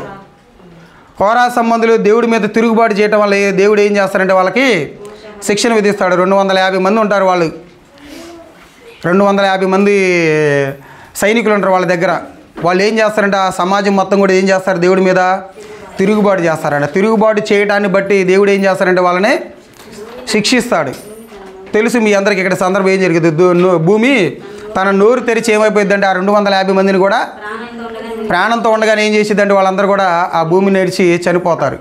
కోరాహు సంబంధులు దేవుడి మీద తిరుగుబాటు చేయటం వల్ల దేవుడు ఏం చేస్తారంటే వాళ్ళకి శిక్షణ విధిస్తాడు. 250 మంది ఉంటారు. వాళ్ళు 250 మంది సైనికులు ఉంటారు వాళ్ళ దగ్గర. వాళ్ళు ఏం చేస్తారంటే ఆ సమాజం మొత్తం కూడా ఏం చేస్తారు? దేవుడి మీద తిరుగుబాటు చేస్తారంట. తిరుగుబాటు చేయడాన్ని బట్టి దేవుడు ఏం చేస్తారంటే వాళ్ళని శిక్షిస్తాడు. తెలుసు మీ అందరికీ ఇక్కడ సందర్భం ఏం జరిగింది? భూమి తన నోరు తెరిచి ఏమైపోయిందంటే ఆ 250 మందిని కూడా ప్రాణంతో ఉండగానే ఏం చేసిద్దంటే వాళ్ళందరూ కూడా ఆ భూమి నేర్చి చనిపోతారు.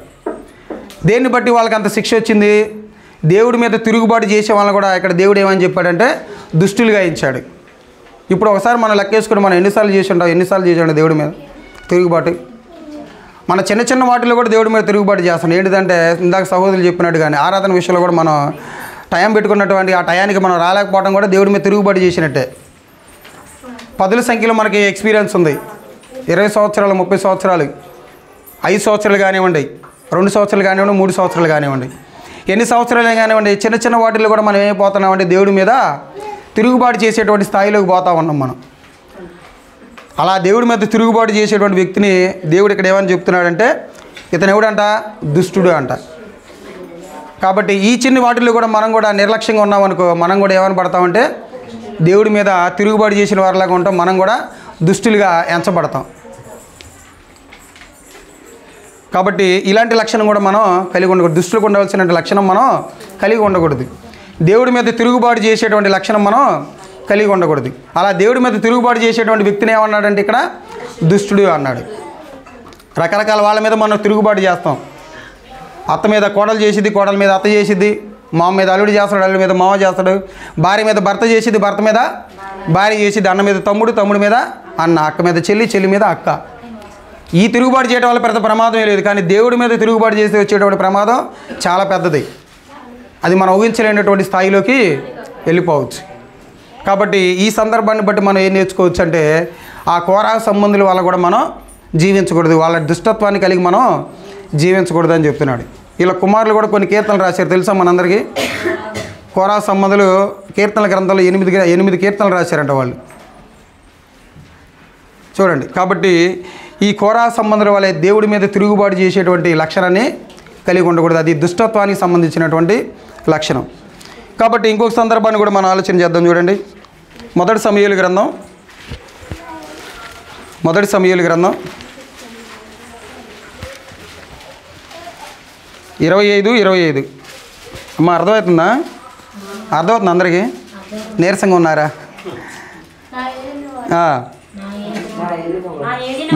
దేన్ని బట్టి వాళ్ళకి అంత శిక్ష వచ్చింది? దేవుడి మీద తిరుగుబాటు చేసే వాళ్ళని కూడా ఇక్కడ దేవుడు ఏమని చెప్పాడంటే దుష్టులుగా ఇచ్చాడు. ఇప్పుడు ఒకసారి మనం లెక్కేసుకుని మనం ఎన్నిసార్లు చేసి ఉంటాం దేవుడి మీద తిరుగుబాటు? మన చిన్న చిన్న వాటిలో కూడా దేవుడి మీద తిరుగుబాటు చేస్తాం. ఏంటిదంటే ఇందాక సహోదరులు చెప్పినట్టు కానీ ఆరాధన విషయంలో కూడా మనం టైం పెట్టుకున్నటువంటి ఆ టయానికి మనం రాలేకపోవడం కూడా దేవుడి మీద తిరుగుబాటు చేసినట్టే. 10ల సంఖ్యలో మనకి ఎక్స్పీరియన్స్ ఉంది. 20 సంవత్సరాలు, 30 సంవత్సరాలు, 5 సంవత్సరాలు కానివ్వండి, 2 సంవత్సరాలు కానివ్వండి, 3 సంవత్సరాలు కానివ్వండి, ఎన్ని సంవత్సరాలు కానివ్వండి, చిన్న చిన్న వాటిల్లో కూడా మనం ఏమైపోతున్నామంటే దేవుడి మీద తిరుగుబాటు చేసేటువంటి స్థాయిలోకి పోతా ఉన్నాం మనం. అలా దేవుడి మీద తిరుగుబాటు చేసేటువంటి వ్యక్తిని దేవుడు ఇక్కడ ఏమని చెప్తున్నాడంటే ఇతను ఎవడంట? దుష్టుడు అంట. కాబట్టి ఈ చిన్న వాటిల్లో కూడా మనం కూడా నిర్లక్ష్యంగా ఉన్నామనుకో, మనం కూడా ఏమని పడతామంటే దేవుడి మీద తిరుగుబాటు చేసిన వారిలాగా ఉంటాం. మనం కూడా దుష్టులుగా ఎంచబడతాం. కాబట్టి ఇలాంటి లక్షణం కూడా మనం కలిగి ఉండకూడదు. దుష్టులకు ఉండవలసిన లక్షణం మనం కలిగి ఉండకూడదు. దేవుడి మీద తిరుగుబాటు చేసేటువంటి లక్షణం మనం కలిగి ఉండకూడదు. అలా దేవుడి మీద తిరుగుబాటు చేసేటువంటి వ్యక్తిని ఏమన్నాడంటే ఇక్కడ దుష్టుడు అన్నాడు. రకరకాల వాళ్ళ మీద మనం తిరుగుబాటు చేస్తాం. అత్త మీద కోడలు చేసిద్ది, కోడల మీద అత్త చేసిద్ది, మామ మీద అల్లుడు చేస్తాడు, అల్లుడి మీద మామ చేస్తాడు, భార్య మీద భర్త చేసిద్ది, భర్త మీద భార్య చేసిద్ది, అన్న మీద తమ్ముడు, తమ్ముడి మీద అన్న, అక్క మీద చెల్లి, చెల్లి మీద అక్క. ఈ తిరుగుబాటు చేయడం వల్ల పెద్ద ప్రమాదం లేదు. కానీ దేవుడి మీద తిరుగుబాటు చేసి వచ్చేటువంటి ప్రమాదం చాలా పెద్దది. అది మనం ఊహించలేనటువంటి స్థాయిలోకి వెళ్ళిపోవచ్చు. కాబట్టి ఈ సందర్భాన్ని బట్టి మనం ఏం నేర్చుకోవచ్చు అంటే ఆ కోరాహు సంబంధుల వల్ల కూడా మనం జీవించకూడదు, వాళ్ళ దుష్టత్వాన్ని కలిగి మనం జీవించకూడదు అని చెప్తున్నాడు. ఇలా కుమారులు కూడా కొన్ని కీర్తనలు రాశారు తెలుసా మనందరికీ. కోరా సంబంధులు కీర్తనల గ్రంథంలో 8 కీర్తనలు రాశారంట వాళ్ళు, చూడండి. కాబట్టి ఈ కోరా సంబంధుల వల్ల దేవుడి మీద తిరుగుబాటు చేసేటువంటి లక్షణాన్ని కలిగి ఉండకూడదు, అది దుష్టత్వానికి సంబంధించినటువంటి లక్షణం. కాబట్టి ఇంకొక సందర్భాన్ని కూడా మనం ఆలోచన చేద్దాం. చూడండి, మొదటి సమూయేలు గ్రంథం 25:25. అమ్మ అర్థమవుతుందా? అర్థమవుతుంది అందరికీ? నీరసంగా ఉన్నారా?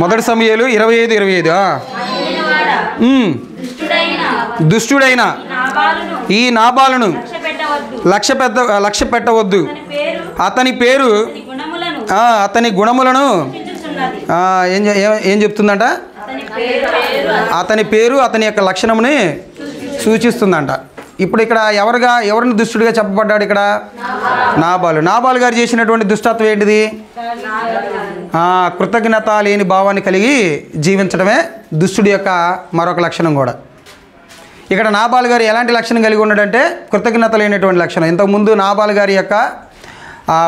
మొదటి సమూయేలు 25:25. దుష్టుడైన ఈ నాబాలును లక్ష్య పెట్టవద్దు, అతని పేరు అతని గుణములను ఏం చెప్తుందంట? అతని పేరు అతని యొక్క లక్షణముని సూచిస్తుందంట. ఇప్పుడు ఇక్కడ ఎవరిని దుష్టుడిగా చెప్పబడ్డాడు? ఇక్కడ నాబాలు గారు చేసినటువంటి దుష్టత్వం ఏంటిది? కృతజ్ఞత లేని భావాన్ని కలిగి జీవించడమే దుష్టుడి యొక్క మరొక లక్షణం కూడా. ఇక్కడ నాబాలు గారు ఎలాంటి లక్షణం కలిగి ఉన్నాడంటే కృతజ్ఞత లేనటువంటి లక్షణం. ఇంతకుముందు నాబాలు గారి యొక్క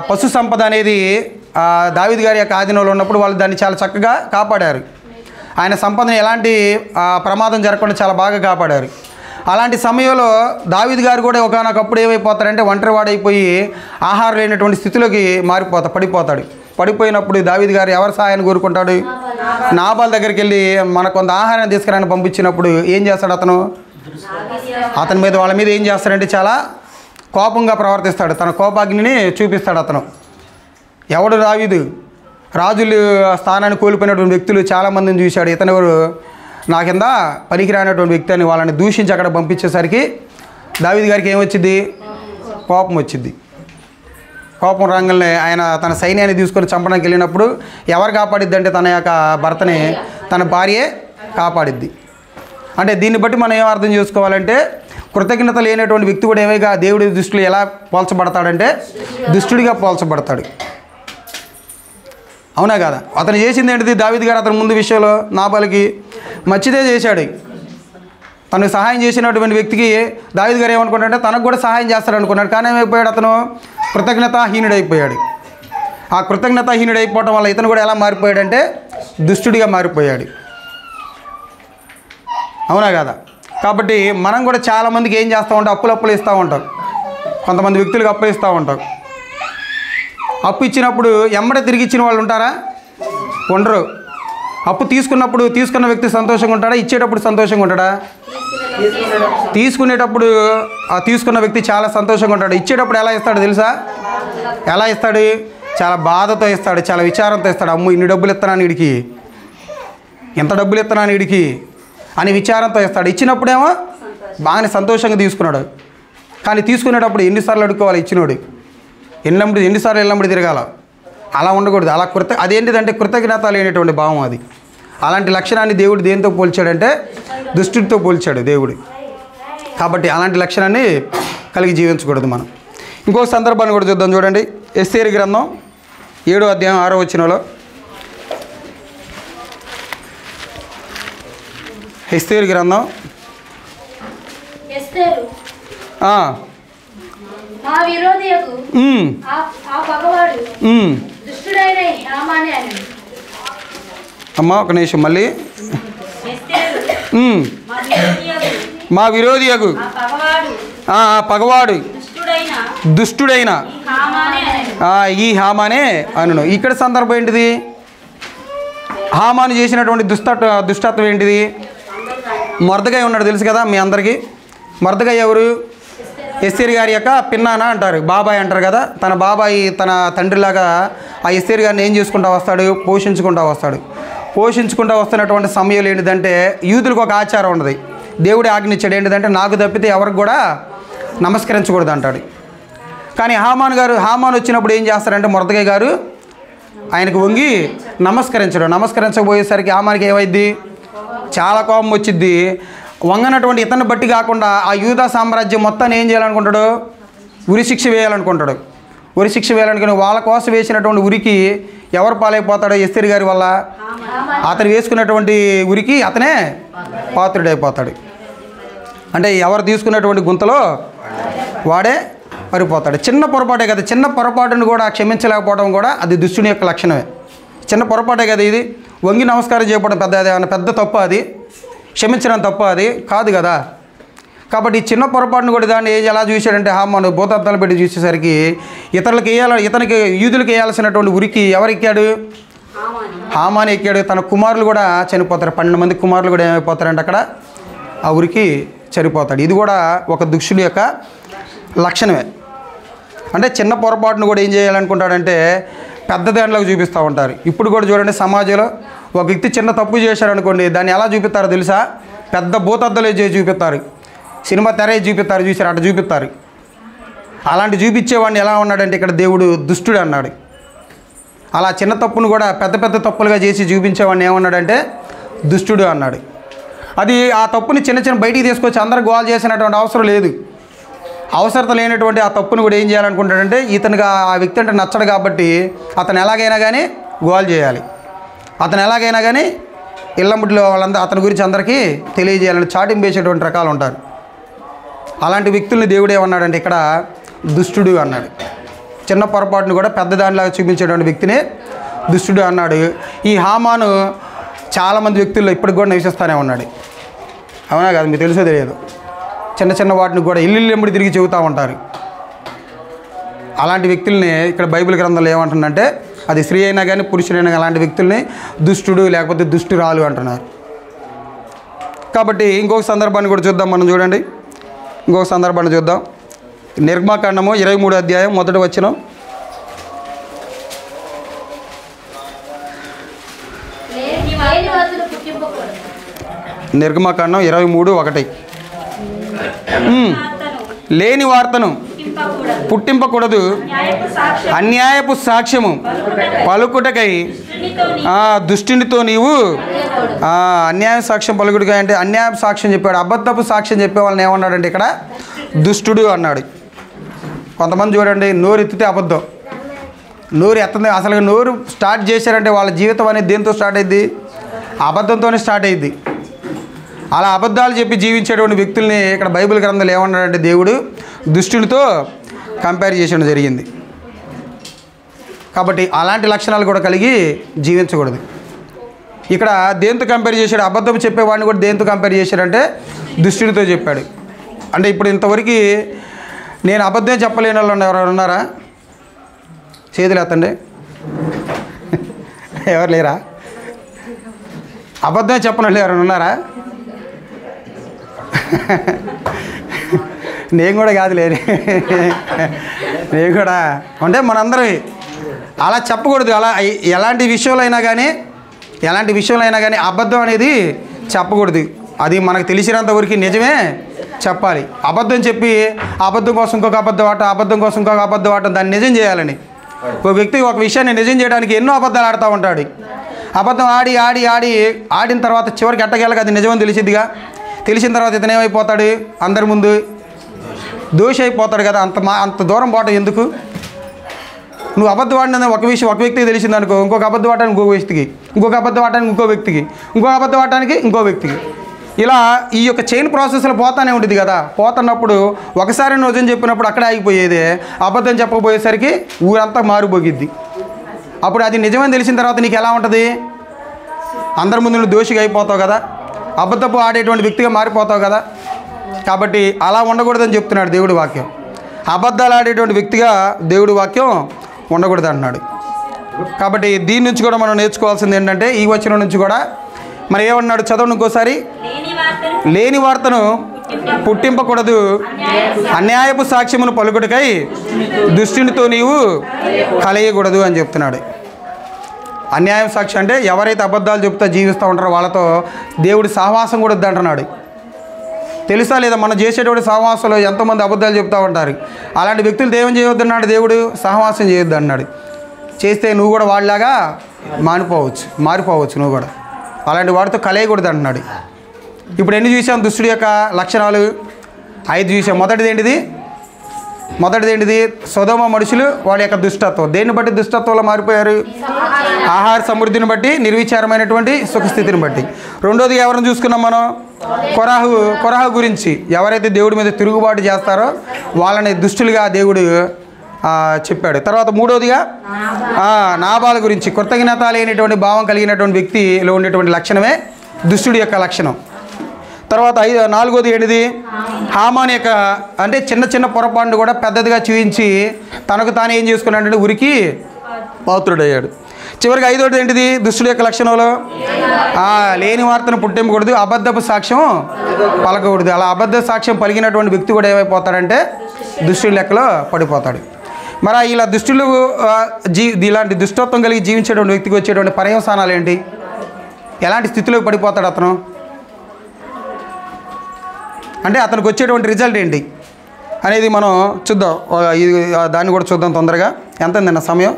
పశు సంపద అనేది దావీదు గారి యొక్క ఆధీనంలో ఉన్నప్పుడు వాళ్ళు దాన్ని చాలా చక్కగా కాపాడారు. ఆయన సంపదను ఎలాంటి ప్రమాదం జరగకుండా చాలా బాగా కాపాడారు. అలాంటి సమయంలో దావీదు గారు కూడా ఒకనొకప్పుడు ఏమైపోతారంటే ఒంటరివాడైపోయి ఆహారం లేనటువంటి స్థితిలోకి పడిపోతాడు. పడిపోయినప్పుడు దావీదు గారు ఎవరి సహాయాన్ని కోరుకుంటాడు? నాబాల్ దగ్గరికి వెళ్ళి మనకు కొంత ఆహారాన్ని తీసుకురాని పంపించినప్పుడు ఏం చేస్తాడు? అతని మీద వాళ్ళ మీద ఏం చేస్తాడంటే చాలా కోపంగా ప్రవర్తిస్తాడు, తన కోపాగ్నిని చూపిస్తాడు. అతను ఎవడు? దావీదు. రాజులు స్థానాన్ని కోల్పోయినటువంటి వ్యక్తులు చాలామందిని చూశాడు. ఇతను ఎవరు? నా కింద పనికిరానటువంటి వ్యక్తి అని వాళ్ళని దూషించి అక్కడ పంపించేసరికి దావీదు గారికి ఏమొచ్చింది? కోపం వచ్చింది. కోపం రాగానే ఆయన తన సైన్యాన్ని తీసుకొని చంపడానికి వెళ్ళినప్పుడు ఎవరు కాపాడిద్ది అంటే తన యొక్క భర్తని తన భార్యే కాపాడిద్ది. అంటే దీన్ని బట్టి మనం ఏం అర్థం చేసుకోవాలంటే కృతజ్ఞత లేనటువంటి వ్యక్తి కూడా ఏమైనా దేవుడి దృష్టిలో ఎలా పోల్చబడతాడంటే దుష్టుడిగా పోల్చబడతాడు. అవునా కదా? అతను చేసింది ఏంటిది? దావీదు గారు అతని ముందు విషయంలో నాబాలుకి మంచిదే చేశాడు. తనకు సహాయం చేసినటువంటి వ్యక్తికి దావీదు గారు ఏమనుకుంటాడంటే తనకు కూడా సహాయం చేస్తాడు అనుకున్నాడు. కానీ ఏమైపోయాడు? అతను కృతజ్ఞతాహీనుడైపోయాడు. ఆ కృతజ్ఞతాహీనుడైపోవటం వల్ల ఇతను కూడా ఎలా మారిపోయాడంటే దుష్టుడిగా మారిపోయాడు. అవునా కదా? కాబట్టి మనం కూడా చాలామందికి ఏం చేస్తూ ఉంటాం? అప్పులు ఇస్తూ ఉంటాం. కొంతమంది వ్యక్తులకు అప్పులు ఇస్తూ ఉంటాం. అప్పు ఇచ్చినప్పుడు ఎమ్మడే తిరిగి ఇచ్చిన వాళ్ళు ఉంటారా? ఉండరు. అప్పు తీసుకున్నప్పుడు తీసుకున్న వ్యక్తి సంతోషంగా ఉంటాడా? ఇచ్చేటప్పుడు సంతోషంగా ఉంటాడా? తీసుకునేటప్పుడు ఆ తీసుకున్న వ్యక్తి చాలా సంతోషంగా ఉంటాడు. ఇచ్చేటప్పుడు ఎలా ఇస్తాడు తెలుసా? ఎలా ఇస్తాడు? చాలా బాధతో ఇస్తాడు, చాలా విచారంతో ఇస్తాడు. అమ్ము ఇన్ని డబ్బులు ఇస్తున్నాను వీడికి, ఎంత డబ్బులు ఇస్తున్నాను వీడికి అని విచారంతో ఇస్తాడు. ఇచ్చినప్పుడేమో బాగానే సంతోషంగా తీసుకున్నాడు. కానీ తీసుకునేటప్పుడు ఎన్నిసార్లు అడుక్కోవాలి? ఇచ్చినోడు ఎన్నిసార్లు ఎల్లమ్మడి తిరగాల. అలా ఉండకూడదు. అలా అదేంటిదంటే కృతజ్ఞత లేనటువంటి భావం అది. అలాంటి లక్షణాన్ని దేవుడు దేనితో పోల్చాడంటే దుష్టుడితో పోల్చాడు దేవుడు. కాబట్టి అలాంటి లక్షణాన్ని కలిగి జీవించకూడదు మనం. ఇంకొక సందర్భాన్ని కూడా చూద్దాం. చూడండి, ఎస్తేరు గ్రంథం 7వ అధ్యాయం 6వ వచనంలో. ఎస్తేరు గ్రంథం అమ్మా ఒక నిమిషం మళ్ళీ. మా విరోధియగు పగవాడు దుష్టుడైన ఈ హామానే అనును. ఇక్కడ సందర్భం ఏంటిది? హామాను చేసినటువంటి దుష్టత్వం ఏంటిది? మొర్దెకై ఉన్నాడు తెలుసు కదా మీ అందరికీ. మొర్దెకై ఎవరు? ఎస్తేరు గారి యొక్క పిన్నానా అంటారు, బాబాయ్ అంటారు కదా. తన బాబాయి తన తండ్రిలాగా ఆ ఎస్తేరు గారిని ఏం చేసుకుంటూ వస్తాడు? పోషించుకుంటూ వస్తున్నటువంటి సమయంలో ఏంటిదంటే యూదులకు ఒక ఆచారం ఉన్నది. దేవుడి ఆజ్ఞించాడు ఏంటిదంటే నాకు తప్పితే ఎవరికి కూడా నమస్కరించకూడదు అంటాడు. కానీ హామాను వచ్చినప్పుడు ఏం చేస్తారంటే మొర్దెకై గారు ఆయనకు వంగి నమస్కరించబోయేసరికి హామానికి ఏమైద్ది? చాలా కోపం వచ్చిద్ది. వంగనటువంటి ఇతన్ని బట్టి కాకుండా ఆ యూదా సామ్రాజ్యం మొత్తాన్ని ఏం చేయాలనుకుంటాడు? ఉరిశిక్ష వేయాలనుకుంటాడు. ఉరి శిక్ష వేయాలనుకుని వాళ్ళ కోసం వేసినటువంటి ఉరికి ఎవరు పాలైపోతాడో ఎస్తేరు గారి వల్ల అతను వేసుకున్నటువంటి ఉరికి అతనే పాత్రుడైపోతాడు. అంటే ఎవరు తీసుకున్నటువంటి గుంతలో వాడే పడిపోతాడు. చిన్న పొరపాటే కదా, చిన్న పొరపాటును కూడా క్షమించలేకపోవడం కూడా అది దుష్టుని యొక్క లక్షణమే. చిన్న పొరపాటే కదా ఇది. వంగి నమస్కారం చేయకపోవడం పెద్ద తప్పు, అది క్షమించడం తప్పు అది కాదు కదా. కాబట్టి ఈ చిన్న పొరపాటును కూడా దాన్ని ఎలా చూశాడంటే హామాను భూతద్దాలు పెట్టి చూసేసరికి ఇతనికి యూదులకు వేయాల్సినటువంటి ఉరికి ఎవరు ఎక్కాడు? హామాను ఎక్కాడు. తన కుమారులు కూడా చనిపోతారు. 12 మంది కుమారులు కూడా ఏమైపోతారంటే అక్కడ ఆ ఉరికి చనిపోతాడు. ఇది కూడా ఒక దుష్టుడి యొక్క లక్షణమే. అంటే చిన్న పొరపాటును కూడా ఏం చేయాలనుకుంటాడంటే పెద్ద దానిలోకి చూపిస్తూ ఉంటారు. ఇప్పుడు కూడా చూడండి, సమాజంలో ఒక వ్యక్తి చిన్న తప్పు చేశారనుకోండి, దాన్ని ఎలా చూపిస్తారో తెలుసా? పెద్ద భూతద్దలే చేసి చూపిస్తారు, సినిమా తెరే చూపిస్తారు, చూసారు అట్లా చూపిస్తారు. అలాంటి చూపించేవాడిని ఎలా ఉన్నాడంటే ఇక్కడ దేవుడు దుష్టుడు అన్నాడు. అలా చిన్న తప్పును కూడా పెద్ద తప్పులుగా చేసి చూపించేవాడిని ఏమన్నాడంటే దుష్టుడు అన్నాడు. అది ఆ తప్పుని చిన్న బయటికి తీసుకొచ్చి అందరూ గోల్ చేసినటువంటి అవసరం లేదు. అవసరత లేనటువంటి ఆ తప్పును కూడా ఏం చేయాలనుకుంటాడంటే ఇతనికి ఆ వ్యక్తి అంటే నచ్చడు కాబట్టి అతను ఎలాగైనా కానీ గోల్ చేయాలి, అతను ఎలాగైనా కానీ ఇళ్ళముడిలో వాళ్ళందరూ అతని గురించి అందరికీ తెలియజేయాలని చాటింపు వేసేటువంటి రకాలు ఉంటారు. అలాంటి వ్యక్తుల్ని దేవుడు ఏమన్నాడంటే ఇక్కడ దుష్టుడు అన్నాడు. చిన్న పొరపాటును కూడా పెద్ద దానిలాగా చూపించేటువంటి వ్యక్తిని దుష్టుడు అన్నాడు. ఈ హామాను చాలామంది వ్యక్తుల్లో ఇప్పటికి కూడా నివసిస్తూనే ఉన్నాడు. అవునా కాదు? మీకు తెలుసో తెలియదు. చిన్న వాటిని కూడా ఇల్లు తిరిగి చెబుతూ ఉంటారు. అలాంటి వ్యక్తుల్ని ఇక్కడ బైబిల్ గ్రంథంలో ఏమంటుందంటే అది స్త్రీ అయినా కానీ పురుషుడైనా కానీ అలాంటి వ్యక్తుల్ని దుష్టుడు లేకపోతే దుష్టురాలు అంటున్నారు. కాబట్టి ఇంకొక సందర్భాన్ని కూడా చూద్దాం. మనం చూడండి, ఇంకొక సందర్భాన్ని చూద్దాం. నిర్గమకాండము 23వ అధ్యాయం 1వ వచనం. నిర్గమకాండం 23:1. లేని వార్తను పుట్టింపకూడదు, అన్యాయపు సాక్ష్యము పలుకుటకై దుష్టునితో నీవు అన్యాయ సాక్ష్యం పలుకుడుగా అంటే అన్యాయపు సాక్ష్యం చెప్పాడు. అబద్ధపు సాక్ష్యం చెప్పే వాళ్ళని ఏమన్నాడంటే ఇక్కడ దుష్టుడు అన్నాడు. కొంతమంది చూడండి, నోరు ఎత్తితే అబద్ధం, నోరు ఎత్తంది. అసలు నోరు స్టార్ట్ చేశారంటే వాళ్ళ జీవితం అనేది దేంతో స్టార్ట్ అయ్యిద్ది? అబద్ధంతోనే స్టార్ట్ అయ్యిద్ది. అలా అబద్ధాలు చెప్పి జీవించేటువంటి వ్యక్తుల్ని ఇక్కడ బైబిల్ గ్రంథాలు ఏమన్నాడంటే దేవుడు దుష్టునితో కంపేర్ చేయడం జరిగింది. కాబట్టి అలాంటి లక్షణాలు కూడా కలిగి జీవించకూడదు. ఇక్కడ దేంతో కంపేర్ చేశాడు? అబద్ధం చెప్పేవాడిని కూడా దేంతో కంపేర్ చేశాడంటే దుష్టునితో చెప్పాడు. అంటే ఇప్పుడు ఇంతవరకు నేను అబద్ధం చెప్పలేని వాళ్ళు ఎవరు ఉన్నారా? చేతులు ఎత్తండి. ఎవరు లేరా? అబద్ధం చెప్పని వాళ్ళు ఎవరైనా ఉన్నారా? నేను కూడా కాదులే, నేను కూడా అంటే మనందరం అలా చెప్పకూడదు. అలా ఎలాంటి విషయంలో అయినా కానీ అబద్ధం అనేది చెప్పకూడదు. అది మనకు తెలిసినంత వరకు నిజమే చెప్పాలి. అబద్ధం చెప్పి అబద్ధం కోసం ఇంకొక అబద్ధం ఆడటం, అబద్ధం కోసం ఇంకొక అబద్ధం ఆడటం, దాన్ని నిజం చేయాలని. ఒక వ్యక్తి ఒక విషయాన్ని నిజం చేయడానికి ఎన్నో అబద్ధాలు ఆడుతూ ఉంటాడు. అబద్ధం ఆడిన తర్వాత చివరికి ఎట్టగలక అది నిజమని తెలిసిద్దిగా. తెలిసిన తర్వాత ఇతను ఏమైపోతాడు? అందరి ముందు దోషి అయిపోతాడు కదా. అంత దూరం పోవటం ఎందుకు? నువ్వు అబద్ధం ఆడిన ఒక వ్యక్తికి తెలిసింది అనుకో, ఇంకొక అబద్ధం ఆడటానికి ఇంకో వ్యక్తికి, ఇంకొక అబద్ధం ఆడటానికి ఇంకో వ్యక్తికి, ఇంకొక అబద్ధం ఆడటానికి ఇంకో వ్యక్తికి, ఇలా ఈ యొక్క చైన్ ప్రాసెస్లో పోతానే ఉంటుంది కదా. పోతున్నప్పుడు ఒకసారి నిజం చెప్పినప్పుడు అక్కడే ఆగిపోయేదే, అబద్ధం చెప్పకపోయేసరికి ఊరంతా మారిపోగిద్ది. అప్పుడు అది నిజమని తెలిసిన తర్వాత నీకు ఎలా ఉంటుంది? అందరి ముందు నువ్వు దోషిగా అయిపోతావు కదా, అబద్ధపు ఆడేటువంటి వ్యక్తిగా మారిపోతావు కదా. కాబట్టి అలా ఉండకూడదని చెప్తున్నాడు దేవుడి వాక్యం. అబద్ధాలు ఆడేటువంటి వ్యక్తిగా దేవుడి వాక్యం ఉండకూడదు అంటున్నాడు. కాబట్టి దీని నుంచి కూడా మనం నేర్చుకోవాల్సింది ఏంటంటే ఈ వచనం నుంచి కూడా మరి ఏమన్నాడు? చదవండి ఇంకోసారి. లేని వార్తను పుట్టింపకూడదు, అన్యాయపు సాక్ష్యమును పలుకుటకై దుష్టునితో నీవు కలయకూడదు అని చెప్తున్నాడు. అన్యాయం సాక్షి అంటే ఎవరైతే అబద్ధాలు చెప్తా జీవిస్తూ ఉంటారో వాళ్ళతో దేవుడి సహవాసం కూడా వద్దంటున్నాడు. తెలుసా లేదా? మనం చేసేటువంటి సహవాసంలో ఎంతోమంది అబద్ధాలు చెప్తూ ఉంటారు. అలాంటి వ్యక్తులు ఏం చేయొద్దన్నాడు దేవుడు? సహవాసం చేయొద్దు అన్నాడు. చేస్తే నువ్వు కూడా వాళ్ళలాగా మారిపోవచ్చు నువ్వు కూడా. అలాంటి వాడితో కలయకూడదు అంటున్నాడు. ఇప్పుడు ఎన్ని చూసాం దుష్టుడి యొక్క లక్షణాలు? 5 చూసాం. మొదటిది ఏంటిది? మొదటిది ఏంటిది? సొదొమ మనుషులు వాళ్ళ యొక్క దుష్టత్వం. దేన్ని బట్టి దుష్టత్వంలో మారిపోయారు? ఆహార సమృద్ధిని బట్టి, నిర్విచారమైనటువంటి సుఖస్థితిని బట్టి. రెండోది ఎవరిని చూసుకున్నాం మనం? కొరాహు గురించి. ఎవరైతే దేవుడి మీద తిరుగుబాటు చేస్తారో వాళ్ళని దుష్టులుగా దేవుడు చెప్పాడు. తర్వాత మూడోదిగా నాబాలు గురించి. కృతజ్ఞత లేనటువంటి భావం కలిగినటువంటి వ్యక్తిలో ఉండేటువంటి లక్షణమే దుష్టుడి యొక్క లక్షణం. తర్వాత నాలుగోది ఏంటిది? హామాన్ యొక్క అంటే చిన్న చిన్న పొరపాటును కూడా పెద్దదిగా చూపించి తనకు తాను ఏం చేసుకున్నాడంటే ఉరికి పాత్రుడయ్యాడు. చివరికి ఐదోది ఏంటిది? దుష్టుడి యొక్క లక్షణంలో లేని వార్తను పుట్టింపకూడదు, అబద్ధపు సాక్ష్యం పలకకూడదు. అలా అబద్ధ సాక్ష్యం పలికినటువంటి వ్యక్తి కూడా ఏమైపోతాడంటే దుష్టుడి లెక్కలో పడిపోతాడు. మరి ఇలా దుష్టులు ఇలాంటి దుష్టత్వం కలిగి జీవించేటువంటి వ్యక్తికి వచ్చేటువంటి పర్యవసానాలు ఏంటి? ఎలాంటి స్థితిలోకి పడిపోతాడు అతను? అంటే అతనికి వచ్చేటువంటి రిజల్ట్ ఏంటి అనేది మనం చూద్దాం. ఇది దాన్ని కూడా చూద్దాం తొందరగా. ఎంత అయిందన్న సమయం?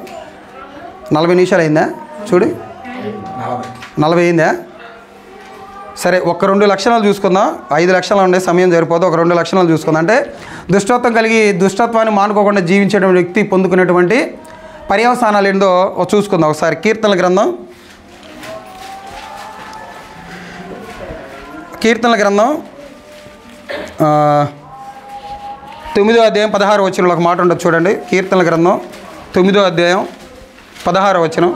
40 నిమిషాలు అయిందా? చూడు, 40 అయిందా? సరే, ఒక 2 లక్షణాలు చూసుకుందాం. 5 లక్షణాలు ఉండే సమయం సరిపోదు. ఒక 2 లక్షణాలు చూసుకుందాం. అంటే దుష్టత్వం కలిగి దుష్టత్వాన్ని మానుకోకుండా జీవించేటువంటి వ్యక్తి పొందుకునేటువంటి పర్యవసానాలు ఏందో చూసుకుందాం ఒకసారి. కీర్తనల గ్రంథం 9వ అధ్యాయం 16వ వచనంలో ఒక మాట ఉంటుంది చూడండి. కీర్తనల గ్రంథం 9వ అధ్యాయం 16వ వచనం.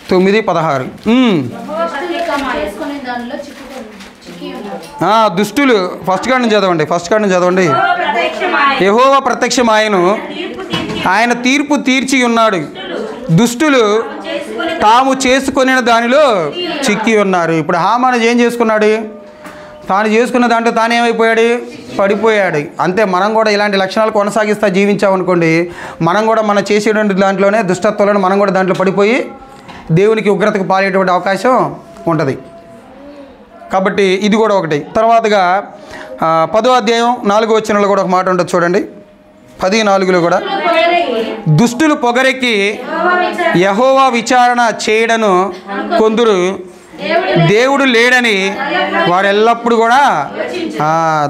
9:16. దుష్టులు ఫస్ట్ కాడ నుంచి చదవండి. యెహోవా ప్రత్యక్షమాయెను, ఆయన తీర్పు తీర్చి ఉన్నాడు. దుష్టులు తాము చేసుకునే దానిలో చిక్కి ఉన్నారు. ఇప్పుడు హామాను ఏం చేసుకున్నాడు? తాను చేసుకున్న దాంట్లో తానేమైపోయాడు? పడిపోయాడు. అంతే. మనం కూడా ఇలాంటి లక్షణాలు కొనసాగిస్తా జీవించామనుకోండి, మనం కూడా మనం చేసేటువంటి దాంట్లోనే దుష్టత్వంలో మనం కూడా దాంట్లో పడిపోయి దేవునికి ఉగ్రతకు పాలేటువంటి అవకాశం ఉంటుంది. కాబట్టి ఇది కూడా ఒకటి. తర్వాతగా 10వ అధ్యాయం 4వ వచనంలో కూడా ఒక మాట ఉంటుంది చూడండి. 10:4లో కూడా దుష్టులు పొగరెక్కి యెహోవా విచారణ చేయడను కొందరు దేవుడు లేడని వారు ఎల్లప్పుడూ కూడా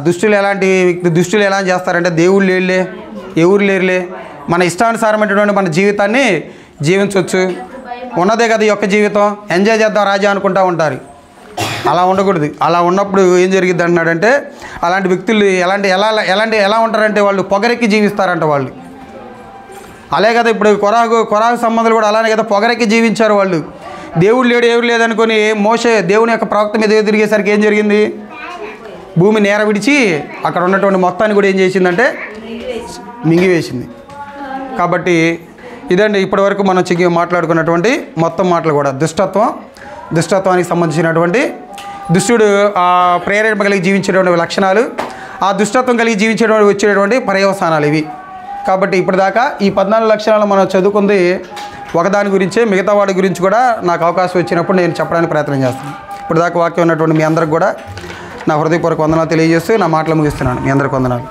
దుష్టులు ఎలా చేస్తారంటే దేవుడు లేడులే, ఎవరు లేరులే, మన ఇష్టానుసారమైనటువంటి మన జీవితాన్ని జీవించవచ్చు, ఉన్నదే కదా ఈ యొక్క జీవితం, ఎంజాయ్ చేద్దాం రాజా అనుకుంటూ ఉంటారు. అలా ఉండకూడదు. అలా ఉన్నప్పుడు ఏం జరిగిద్ది అంటున్నాడంటే అలాంటి వ్యక్తులు ఎలా ఉంటారంటే వాళ్ళు పొగరెక్కి జీవిస్తారంట వాళ్ళు. అలాగే కదా ఇప్పుడు కొరాహు సంబంధాలు కూడా అలానే కదా పొగరెక్కి జీవించారు వాళ్ళు. దేవుడు లేడు ఎవరు లేదనుకొని మోషే దేవుని యొక్క ప్రవక్త మీద తిరిగేసరికి ఏం జరిగింది? భూమి నేర విడిచి అక్కడ ఉన్నటువంటి మొత్తాన్ని కూడా ఏం చేసిందంటే మింగివేసింది. కాబట్టి ఇదండి ఇప్పటివరకు మనం మాట్లాడుకున్నటువంటి మొత్తం మాటలు కూడా దుష్టత్వానికి సంబంధించినటువంటి దుష్టుడు ప్రేరేపణ కలిగి జీవించేటువంటి లక్షణాలు, ఆ దుష్టత్వం కలిగి జీవించేటువంటి వచ్చేటువంటి పర్యవసానాలు ఇవి. కాబట్టి ఇప్పటిదాకా ఈ 14 లక్షణాలు మనం చదువుకుంది ఒకదాని గురించే. మిగతా వాడి గురించి కూడా నాకు అవకాశం వచ్చినప్పుడు నేను చెప్పడానికి ప్రయత్నం చేస్తాను. ఇప్పటిదాకా వాక్యం ఉన్నటువంటి మీ అందరికి కూడా నా హృదయపూర్వక వందనాలు తెలియజేస్తూ నా మాటలు ముగిస్తున్నాను. మీ అందరికి వందనాలు.